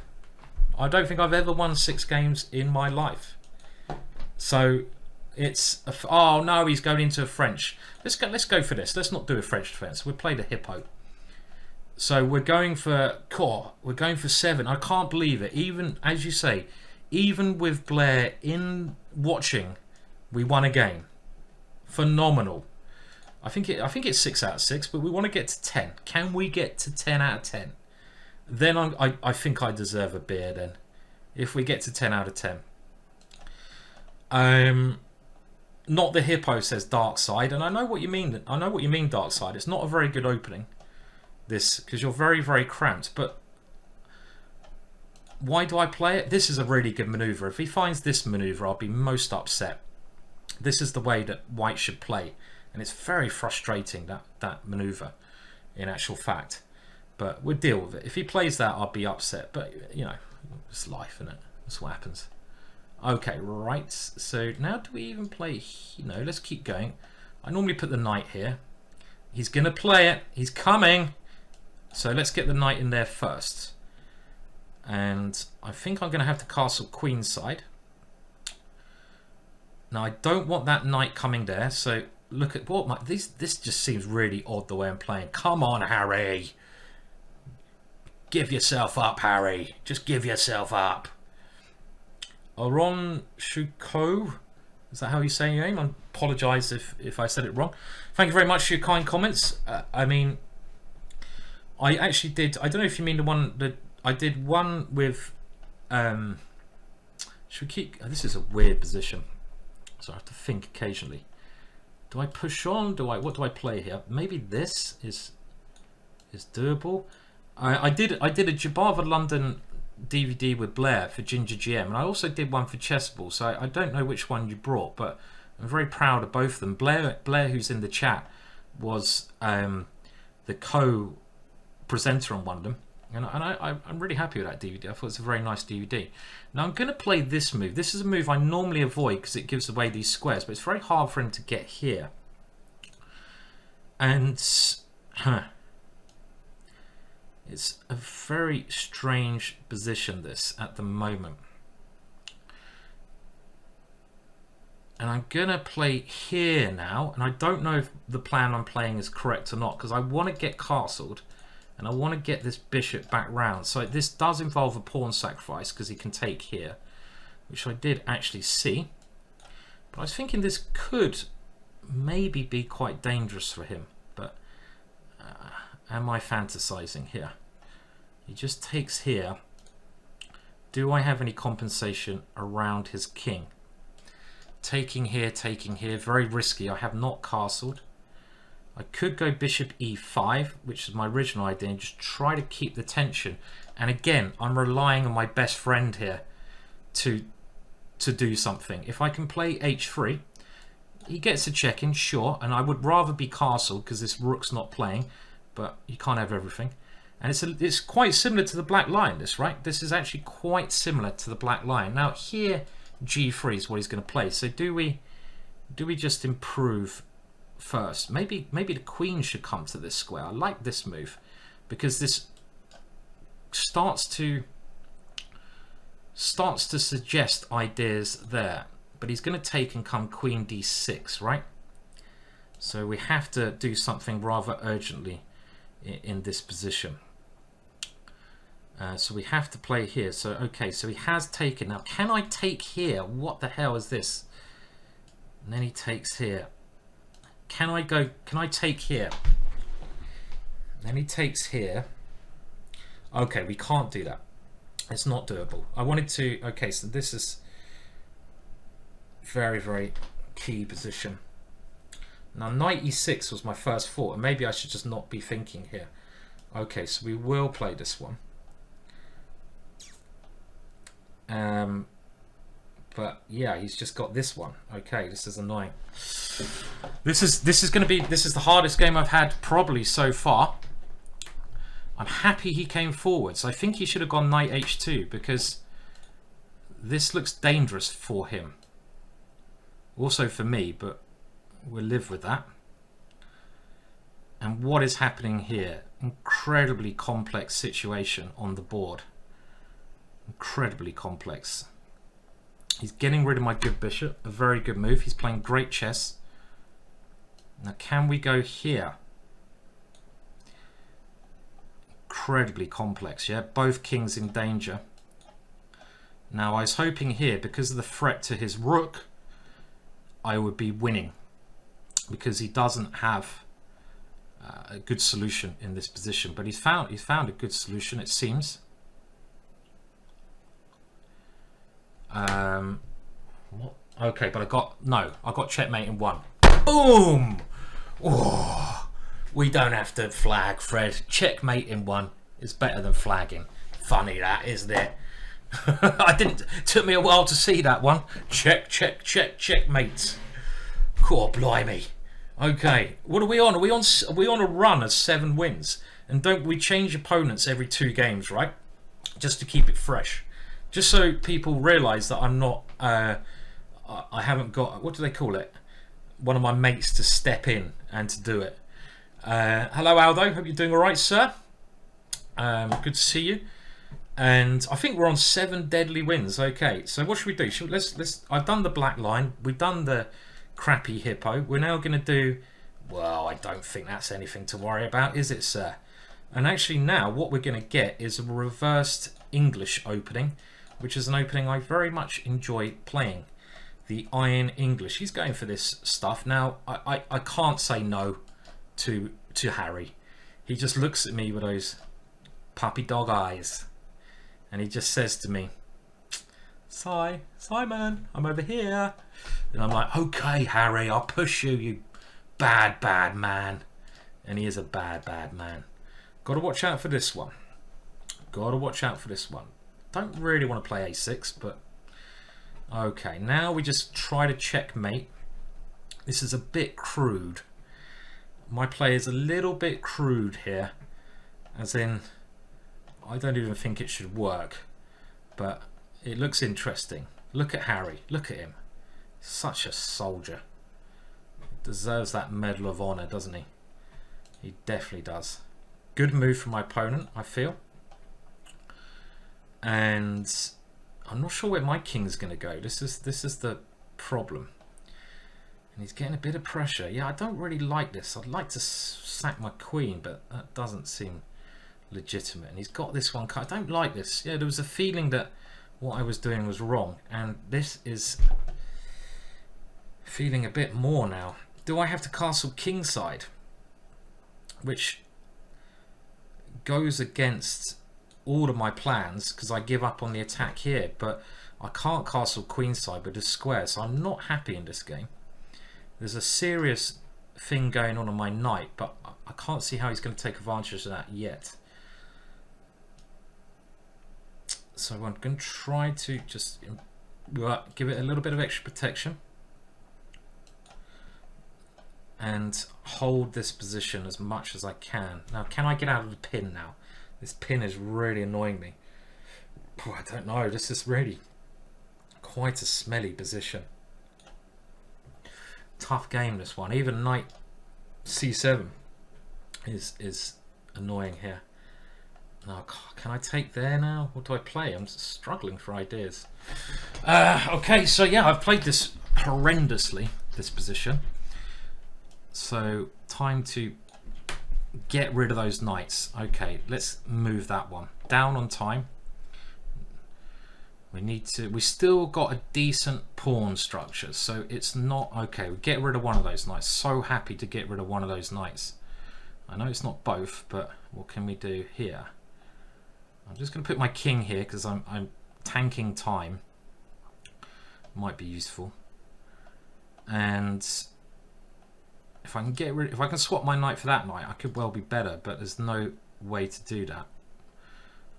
I don't think I've ever won 6 games in my life. So it's oh no, he's going into a French. Let's go for this. Let's not do a French defense. We'll play the hippo. So we're going for core. We're going for 7. I can't believe it. Even as you say, even with Blair in watching, we won a game. Phenomenal. I think it's 6 out of 6, but we want to get to 10. Can we get to 10 out of 10? Then I think I deserve a beer then. If we get to 10 out of 10. Not the hippo, says Dark Side, and I know what you mean. I know what you mean, Dark Side. It's not a very good opening, this, because you're very, very cramped. But why do I play it? This is a really good maneuver. If he finds this maneuver, I'll be most upset. This is the way that White should play, and it's very frustrating, that maneuver, in actual fact. But we'll deal with it. If he plays that, I'll be upset. But you know, it's life, isn't it? That's what happens. Okay, right. So now do we even play? You know, let's keep going. I normally put the knight here. He's gonna play it. He's coming. So let's get the knight in there first. And I think I'm gonna have to castle queenside. Now I don't want that knight coming there. So look at what this just seems really odd the way I'm playing. Come on, Harry. Give yourself up, Harry. Just give yourself up. Aron Shuko, is that how you say your name? I apologise if I said it wrong. Thank you very much for your kind comments. I mean, I actually did. I don't know if you mean the one that I did one with. Should we keep? This is a weird position, so I have to think occasionally. Do I push on? What do I play here? Maybe this is doable. I did a Jabava London DVD with Blair for GingerGM, and I also did one for Chessable, so I don't know which one you brought, but I'm very proud of both of them. Blair, who's in the chat, was the co-presenter on one of them, and I'm really happy with that DVD. I thought it's a very nice DVD. Now I'm going to play this move. This is a move I normally avoid because it gives away these squares, but it's very hard for him to get here. And it's a very strange position, this, at the moment. And I'm going to play here now, and I don't know if the plan I'm playing is correct or not, because I want to get castled, and I want to get this bishop back round. So this does involve a pawn sacrifice, because he can take here, which I did actually see. But I was thinking this could maybe be quite dangerous for him, but am I fantasizing here? He just takes here. Do I have any compensation around his king? Taking here, very risky. I have not castled. I could go bishop e5, which is my original idea, and just try to keep the tension. And again, I'm relying on my best friend here to do something. If I can play h3, he gets a check-in, sure, and I would rather be castled because this rook's not playing, but you can't have everything. And it's quite similar to the black line, this, right? This is actually quite similar to the black line. Now here, g3 is what he's going to play. So do we just improve first? Maybe the queen should come to this square. I like this move because this starts to suggest ideas there. But he's going to take and come queen d6, right? So we have to do something rather urgently in this position. So we have to play here. So okay, so he has taken. Now can I take here? What the hell is this? And then he takes here. Can I take here? And then he takes here. Okay, we can't do that. It's not doable. I wanted to. Okay, so this is very, very key position. Now knight e6 was my first thought, and maybe I should just not be thinking here. Okay, so we will play this one. But yeah, he's just got this one. Okay, this is annoying. This is the hardest game I've had probably so far. I'm happy he came forward. So I think he should have gone knight h2 because this looks dangerous for him. Also for me, but we'll live with that. And what is happening here? Incredibly complex situation on the board. Incredibly complex. He's getting rid of my good bishop. A very good move. He's playing great chess. Now can we go here? Incredibly complex, yeah? Both kings in danger. Now I was hoping here, because of the threat to his rook, I would be winning. Because he doesn't have a good solution in this position. But he's found a good solution, it seems. What? Okay, but I got checkmate in one. Boom! Oh, we don't have to flag, Fred. Checkmate in one is better than flagging. Funny that, isn't it? Took me a while to see that one. Checkmate. Oh, blimey. Okay, what are we on? Are we on a run of 7 wins? And don't we change opponents every 2 games, right? Just to keep it fresh. Just so people realise that I'm not, I haven't got, what do they call it? One of my mates to step in and to do it. Hello Aldo, hope you're doing alright, sir. Good to see you. And I think we're on 7 deadly wins. Okay, so what should we do? Let's. I've done the black line. We've done the crappy hippo. We're now going to do, well, I don't think that's anything to worry about, is it, sir? And actually now what we're going to get is a reversed English opening, which is an opening I very much enjoy playing. The Iron English. He's going for this stuff. Now, I can't say no to Harry. He just looks at me with those puppy dog eyes. And he just says to me, Simon, I'm over here. And I'm like, okay, Harry, I'll push you, you bad man. And he is a bad man. Got to watch out for this one. Don't really want to play a6, but okay, now we just try to checkmate. This is a bit crude. My play is a little bit crude here, as in I don't even think it should work, but it looks interesting. Look at Harry, look at him. Such a soldier. Deserves that Medal of Honor, doesn't he? He definitely does. Good move from my opponent, I feel. And I'm not sure where my king's going to go. This is the problem. And he's getting a bit of pressure. Yeah, I don't really like this. I'd like to sack my queen, but that doesn't seem legitimate. And he's got this one cut. I don't like this. Yeah, there was a feeling that what I was doing was wrong. And this is feeling a bit more now. Do I have to castle kingside? Which goes against all of my plans because I give up on the attack here, but I can't castle queenside with a square, so I'm not happy in this game. There's a serious thing going on my knight, but I can't see how he's going to take advantage of that yet. So I'm going to try to just give it a little bit of extra protection and hold this position as much as I can. Now, can I get out of the pin now? This pin is really annoying me. Oh, I don't know. This is really quite a smelly position. Tough game, this one. Even knight c7 is annoying here. Now, can I take there now? What do I play? I'm struggling for ideas. Okay, so yeah, I've played this horrendously, this position. So, time to get rid of those knights. Okay, let's move that one down on time. We still got a decent pawn structure, so it's not okay. We get rid of one of those knights. So happy to get rid of one of those knights. I know it's not both, but what can we do here? I'm just going to put my king here because I'm tanking time. Might be useful. And if I can get rid, if I can swap my knight for that knight, I could well be better, but there's no way to do that.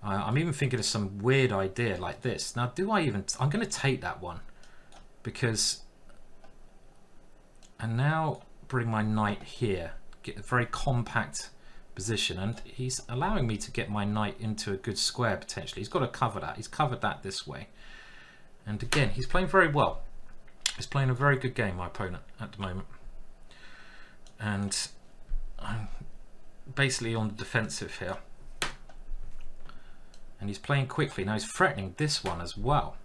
I'm even thinking of some weird idea like this. Now, do I even... I'm going to take that one because... And now bring my knight here. Get a very compact position, and he's allowing me to get my knight into a good square potentially. He's got to cover that. He's covered that this way. And again, he's playing very well. He's playing a very good game, my opponent, at the moment. And I'm basically on the defensive here. And he's playing quickly. Now he's threatening this one as well.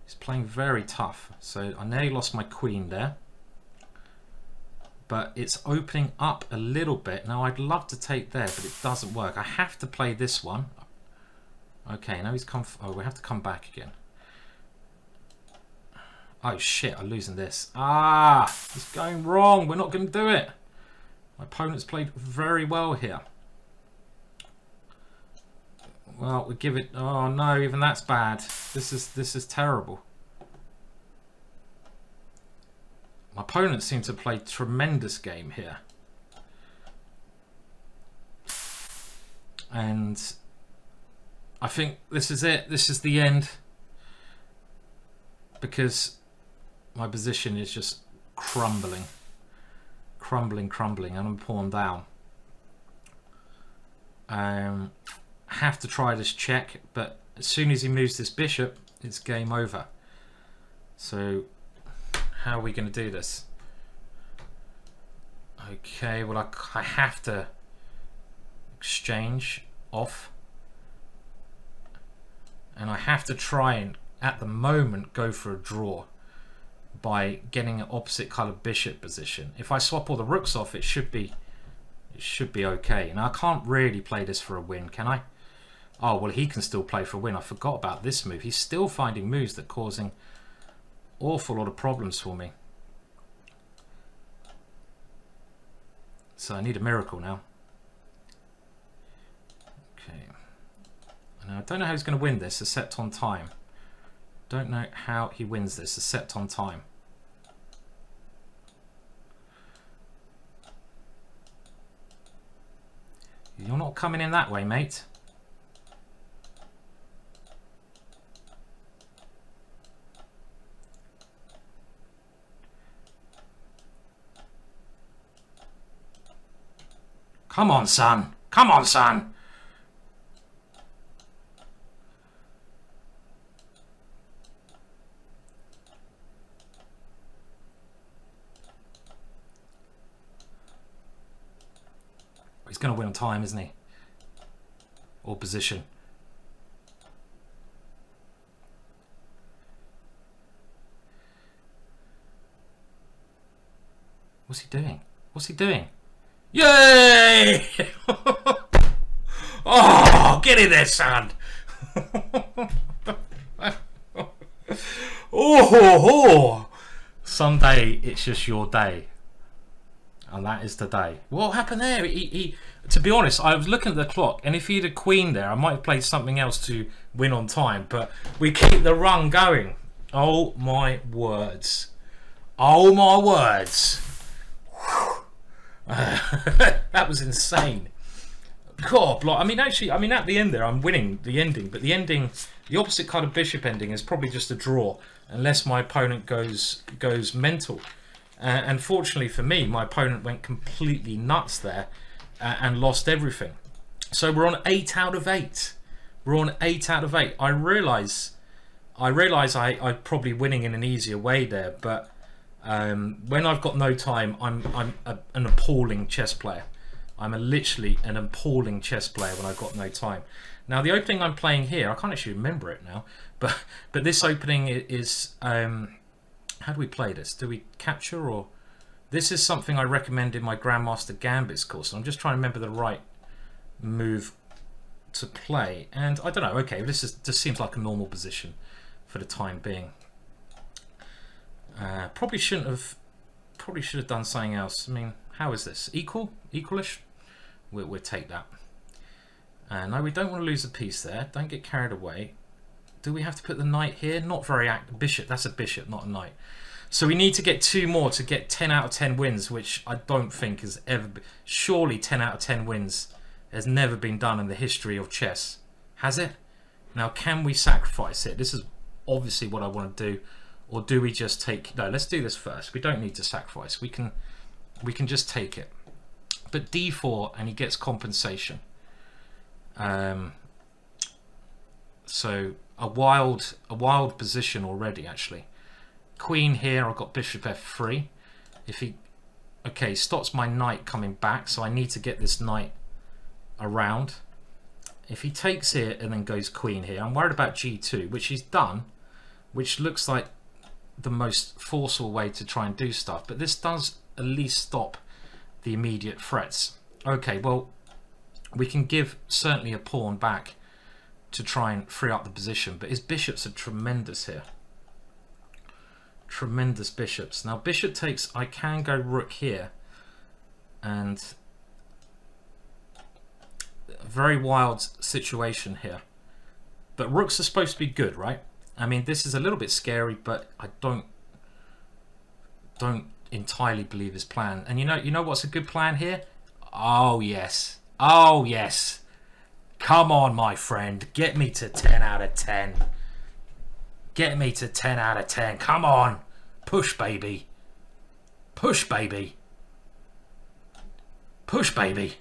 He's playing very tough. So I nearly lost my queen there. But it's opening up a little bit. Now I'd love to take there, but it doesn't work. I have to play this one. Okay, now he's come... Oh, we have to come back again. Oh shit, I'm losing this. Ah, it's going wrong. We're not going to do it. My opponent's played very well here. Well, we give it... Oh no, even that's bad. This is terrible. My opponent seems to play a tremendous game here. And I think this is it. This is the end. Because my position is just crumbling. Crumbling, and I'm pawn down. Have to try this check, but as soon as he moves this bishop, it's game over. So how are we going to do this? Okay, well I have to exchange off, and I have to try and at the moment go for a draw by getting an opposite coloured bishop position. If I swap all the rooks off, it should be okay. Now I can't really play this for a win, can I? Oh well, he can still play for a win. I forgot about this move. He's still finding moves that are causing awful lot of problems for me. So I need a miracle now. Okay. Now I don't know how he's going to win this, except on time. Don't know how he wins this, except on time. You're not coming in that way, mate. Come on, son. Come on, son. He's going to win on time, isn't he? Or position. What's he doing? What's he doing? Yay! Oh, get in there, son! Oh, someday it's just your day. And that is the day. What happened there? To be honest, I was looking at the clock, and if he had a queen there, I might have played something else to win on time, but we keep the run going. Oh my words. Oh my words. That was insane. God, I mean, actually, at the end there, I'm winning the ending, but the ending, the opposite kind of bishop ending is probably just a draw, unless my opponent goes mental. And fortunately for me, my opponent went completely nuts there and lost everything. So we're on 8 out of 8. We're on 8 out of 8. I realise I'm probably winning in an easier way there, but when I've got no time, I'm an appalling chess player. I'm literally an appalling chess player when I've got no time. Now the opening I'm playing here, I can't actually remember it now, but this opening is how do we play this? Do we capture, or this is something I recommend in my Grandmaster Gambits course. I'm just trying to remember the right move to play, and I don't know. Okay, this just seems like a normal position for the time being. Probably should have done something else. I mean, how is this? Equalish? We'll take that. No, we don't want to lose a piece there. Don't get carried away. Do we have to put the knight here? Not very active. Bishop. That's a bishop, not a knight. So we need to get 2 more to get 10 out of 10 wins, which I don't think has ever been. Surely 10 out of 10 wins has never been done in the history of chess. Has it? Now, can we sacrifice it? This is obviously what I want to do. Or do we just take... No, let's do this first. We don't need to sacrifice. We can just take it. But d4, and he gets compensation. So a wild position already, actually. Queen here, I've got bishop f3. If he... Okay, stops my knight coming back, so I need to get this knight around. If he takes here and then goes queen here, I'm worried about g2, which he's done, which looks like the most forceful way to try and do stuff. But this does at least stop the immediate threats. Okay, well, we can give certainly a pawn back to try and free up the position, but his bishops are tremendous here. Tremendous bishops. Now bishop takes, I can go rook here, and a very wild situation here. But rooks are supposed to be good, right? I mean, this is a little bit scary, but I don't entirely believe his plan. And you know what's a good plan here? Oh yes. Oh yes. Come on, my friend. Get me to 10 out of 10. Get me to 10 out of 10. Come on. Push, baby. Push, baby. Push, baby.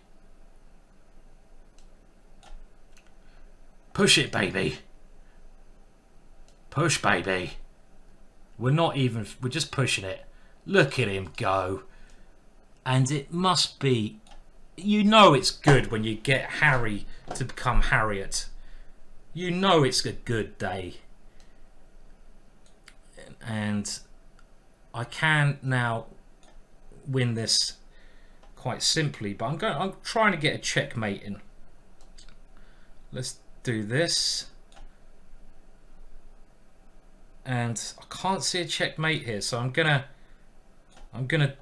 Push it, baby. Push, baby. We're just pushing it. Look at him go. And it must be... You know it's good when you get Harry to become Harriet. You know it's a good day. And I can now win this quite simply, but I'm trying to get a checkmate in. Let's do this. And I can't see a checkmate here, so I'm gonna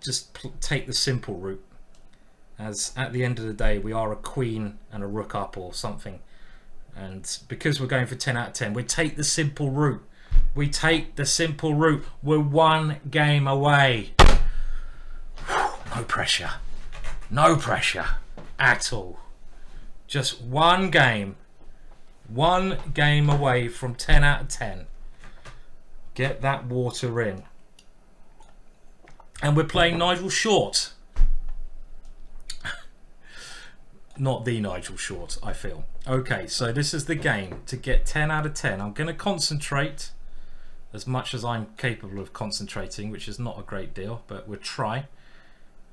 just take the simple route. As at the end of the day, we are a queen and a rook up or something. And because we're going for 10 out of 10, we take the simple route. We take the simple route. We're 1 game away. No pressure. No pressure at all. Just 1 game. 1 game away from 10 out of 10. Get that water in. And we're playing Nigel Short. Not the Nigel Short, I feel. Okay, so this is the game to get 10 out of 10. I'm going to concentrate as much as I'm capable of concentrating, which is not a great deal, but we'll try.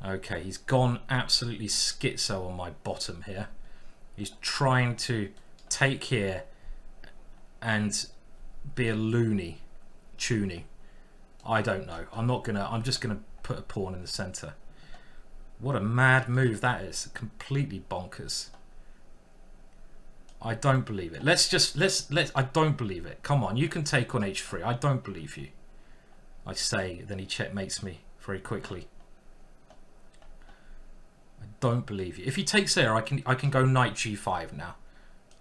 Okay, he's gone absolutely schizo on my bottom here. He's trying to take here and be a loony, toony. I don't know. I'm just gonna put a pawn in the center. What a mad move that is. Completely bonkers. I don't believe it. Let's I don't believe it. Come on, you can take on h3. I don't believe you. I say, then he checkmates me very quickly. I don't believe you. If he takes there, I can go knight g5 now.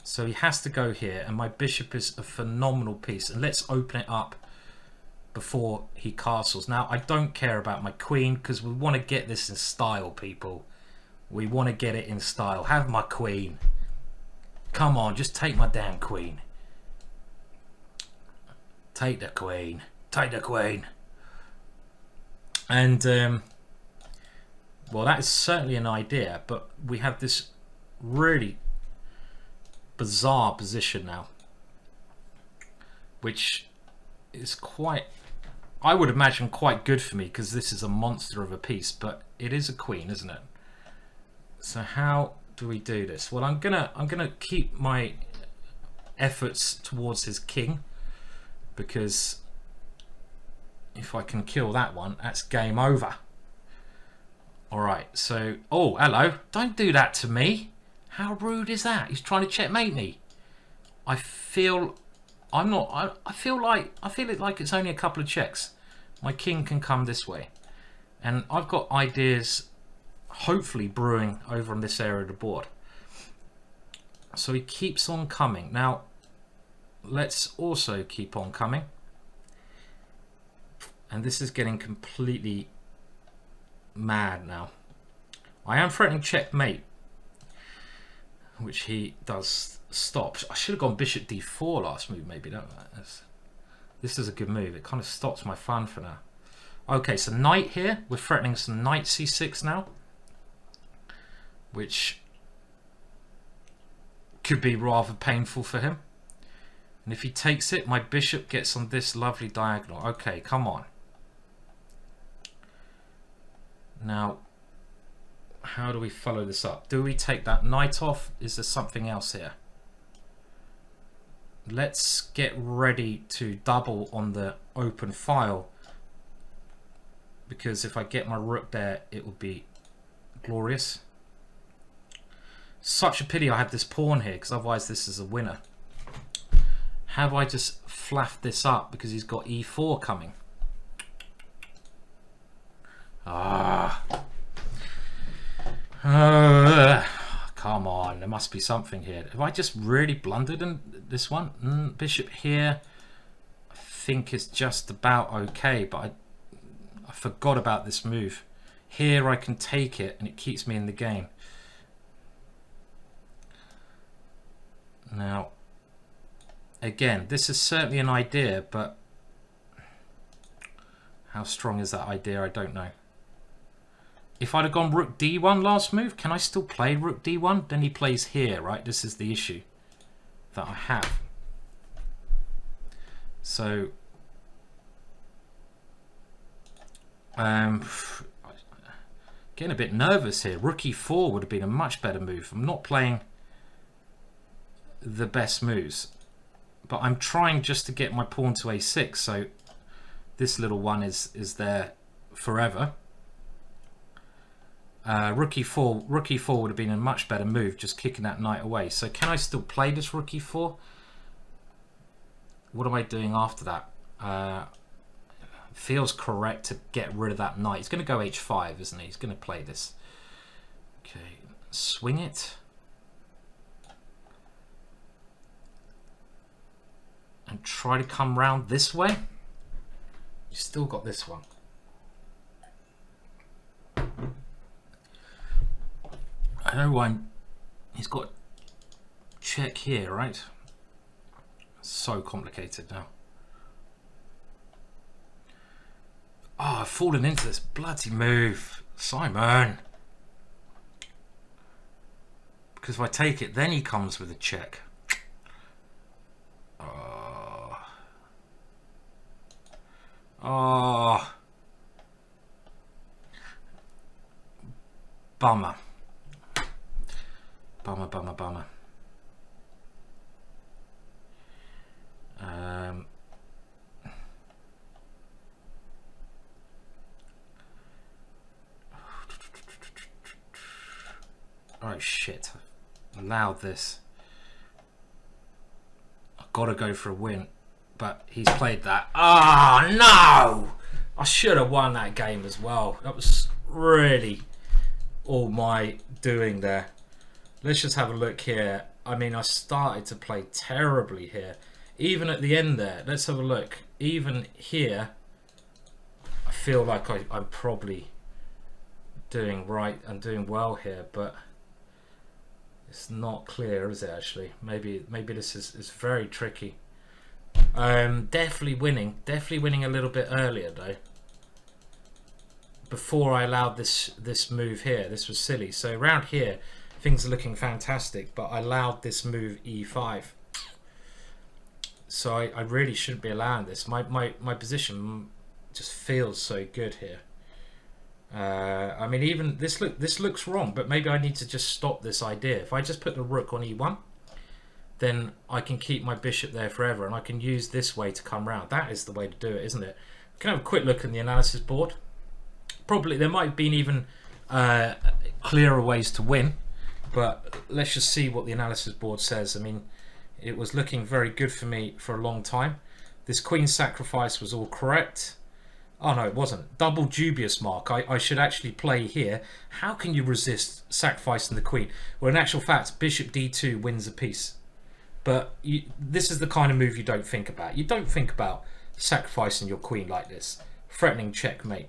So he has to go here, and my bishop is a phenomenal piece. And let's open it up before he castles. Now, I don't care about my queen because we want to get this in style, people. We want to get it in style. Have my queen. Come on, just take my damn queen. Take the queen. Take the queen. And, well, that is certainly an idea, but we have this really bizarre position now, which is quite, I would imagine, quite good for me because this is a monster of a piece, but it is a queen, isn't it? So how do we do this? Well, I'm gonna keep my efforts towards his king, because if I can kill that one, that's game over. All right, so, oh, hello, don't do that to me. How rude is that? He's trying to checkmate me. I feel it like it's only a couple of checks. My king can come this way. And I've got ideas hopefully brewing over on this area of the board. So he keeps on coming. Now, let's also keep on coming. And this is getting completely mad now. I am threatening checkmate, which he does stop. I should have gone bishop d4 last move, maybe. This is a good move. It kind of stops my fun for now. Okay, so knight here. We're threatening some knight c6 now, which could be rather painful for him. And if he takes it, my bishop gets on this lovely diagonal. Okay, come on. Now, how do we follow this up? Do we take that knight off? Is there something else here? Let's get ready to double on the open file, because if I get my rook there, it will be glorious. Such a pity I have this pawn here, because otherwise this is a winner. Have I just flaffed this up because he's got e4 coming? Come on, there must be something here. Have I just really blundered in this one? Bishop here, I think it's just about okay, but I forgot about this move. Here I can take it and it keeps me in the game. Now, again, this is certainly an idea, but how strong is that idea? I don't know. If I'd have gone rook d1 last move, can I still play rook d1? Then he plays here, right? This is the issue that I have. So, getting a bit nervous here. Rook e4 would have been a much better move. I'm not playing the best moves, but I'm trying just to get my pawn to a6, so this little one is there forever. Rook e4 would have been a much better move, just kicking that knight away. So can I still play this rook e4? What am I doing after that? Feels correct to get rid of that knight. He's going to go h5, isn't he? He's going to play this. Okay, swing it. And try to come round this way. You still got this one. I know why he's got check here, right? So complicated now. Oh, I've fallen into this bloody move, Simon. Because if I take it, then he comes with a check. Oh, bummer. Bummer. Oh shit, allowed this. I've got to go for a win, but he's played that. Ah, no! I should have won that game as well. That was really all my doing there. Let's just have a look here. I mean, I started to play terribly here. Even at the end there, let's have a look. Even here, I feel like I'm probably doing right and doing well here, but it's not clear, is it actually? Maybe this is very tricky. Definitely winning a little bit earlier though. Before I allowed this move here, this was silly. So around here, things are looking fantastic, but I allowed this move e5. So I really shouldn't be allowing this. My position just feels so good here. I mean, even this looks wrong, but maybe I need to just stop this idea. If I just put the rook on e1, then I can keep my bishop there forever, and I can use this way to come round. That is the way to do it, isn't it? We can have a quick look in the analysis board. Probably there might have been even clearer ways to win, but let's just see what the analysis board says. I mean, it was looking very good for me for a long time. This queen sacrifice was all correct. Oh no, it wasn't. Double dubious mark. I should actually play here. How can you resist sacrificing the queen? Well, in actual fact, bishop d2 wins a piece. But this is the kind of move you don't think about. You don't think about sacrificing your queen like this threatening checkmate.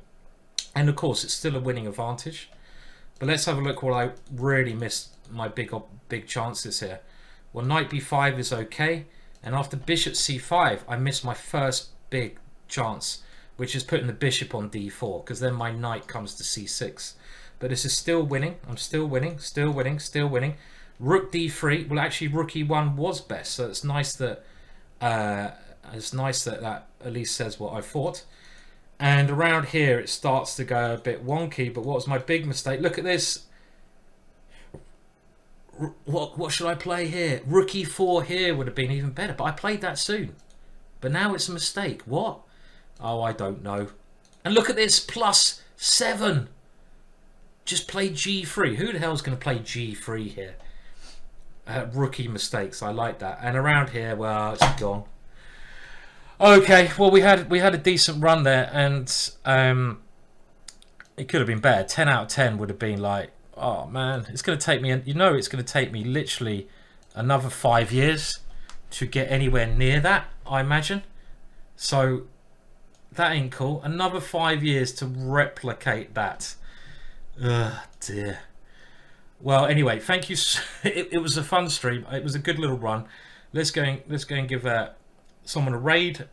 And of course, it's still a winning advantage. But let's have a look where I really missed my big chances here. Well, knight b5 is okay. And after bishop c5, I missed my first big chance, which is putting the bishop on d4, because then my knight comes to c6. But this is still winning. I'm still winning, still winning, still winning. Rook d3. Well, actually, rook e1 was best. So it's nice that that at least says what I thought. And around here, it starts to go a bit wonky. But what was my big mistake? Look at this. What should I play here? Rook e4 here would have been even better. But I played that soon. But now it's a mistake. What? Oh, I don't know. And look at this. +7. Just play g3. Who the hell's going to play g3 here? Rookie mistakes. I like that. And around here, well, it's gone. Okay, well, we had a decent run there, and it could have been better. 10 out of 10 would have been like, oh man, it's going to take me, it's going to take me literally another 5 years to get anywhere near that, I imagine. So that ain't cool. Another 5 years to replicate that. Ugh, dear. Well, anyway, thank you. It was a fun stream. It was a good little run. Let's go and give someone a raid.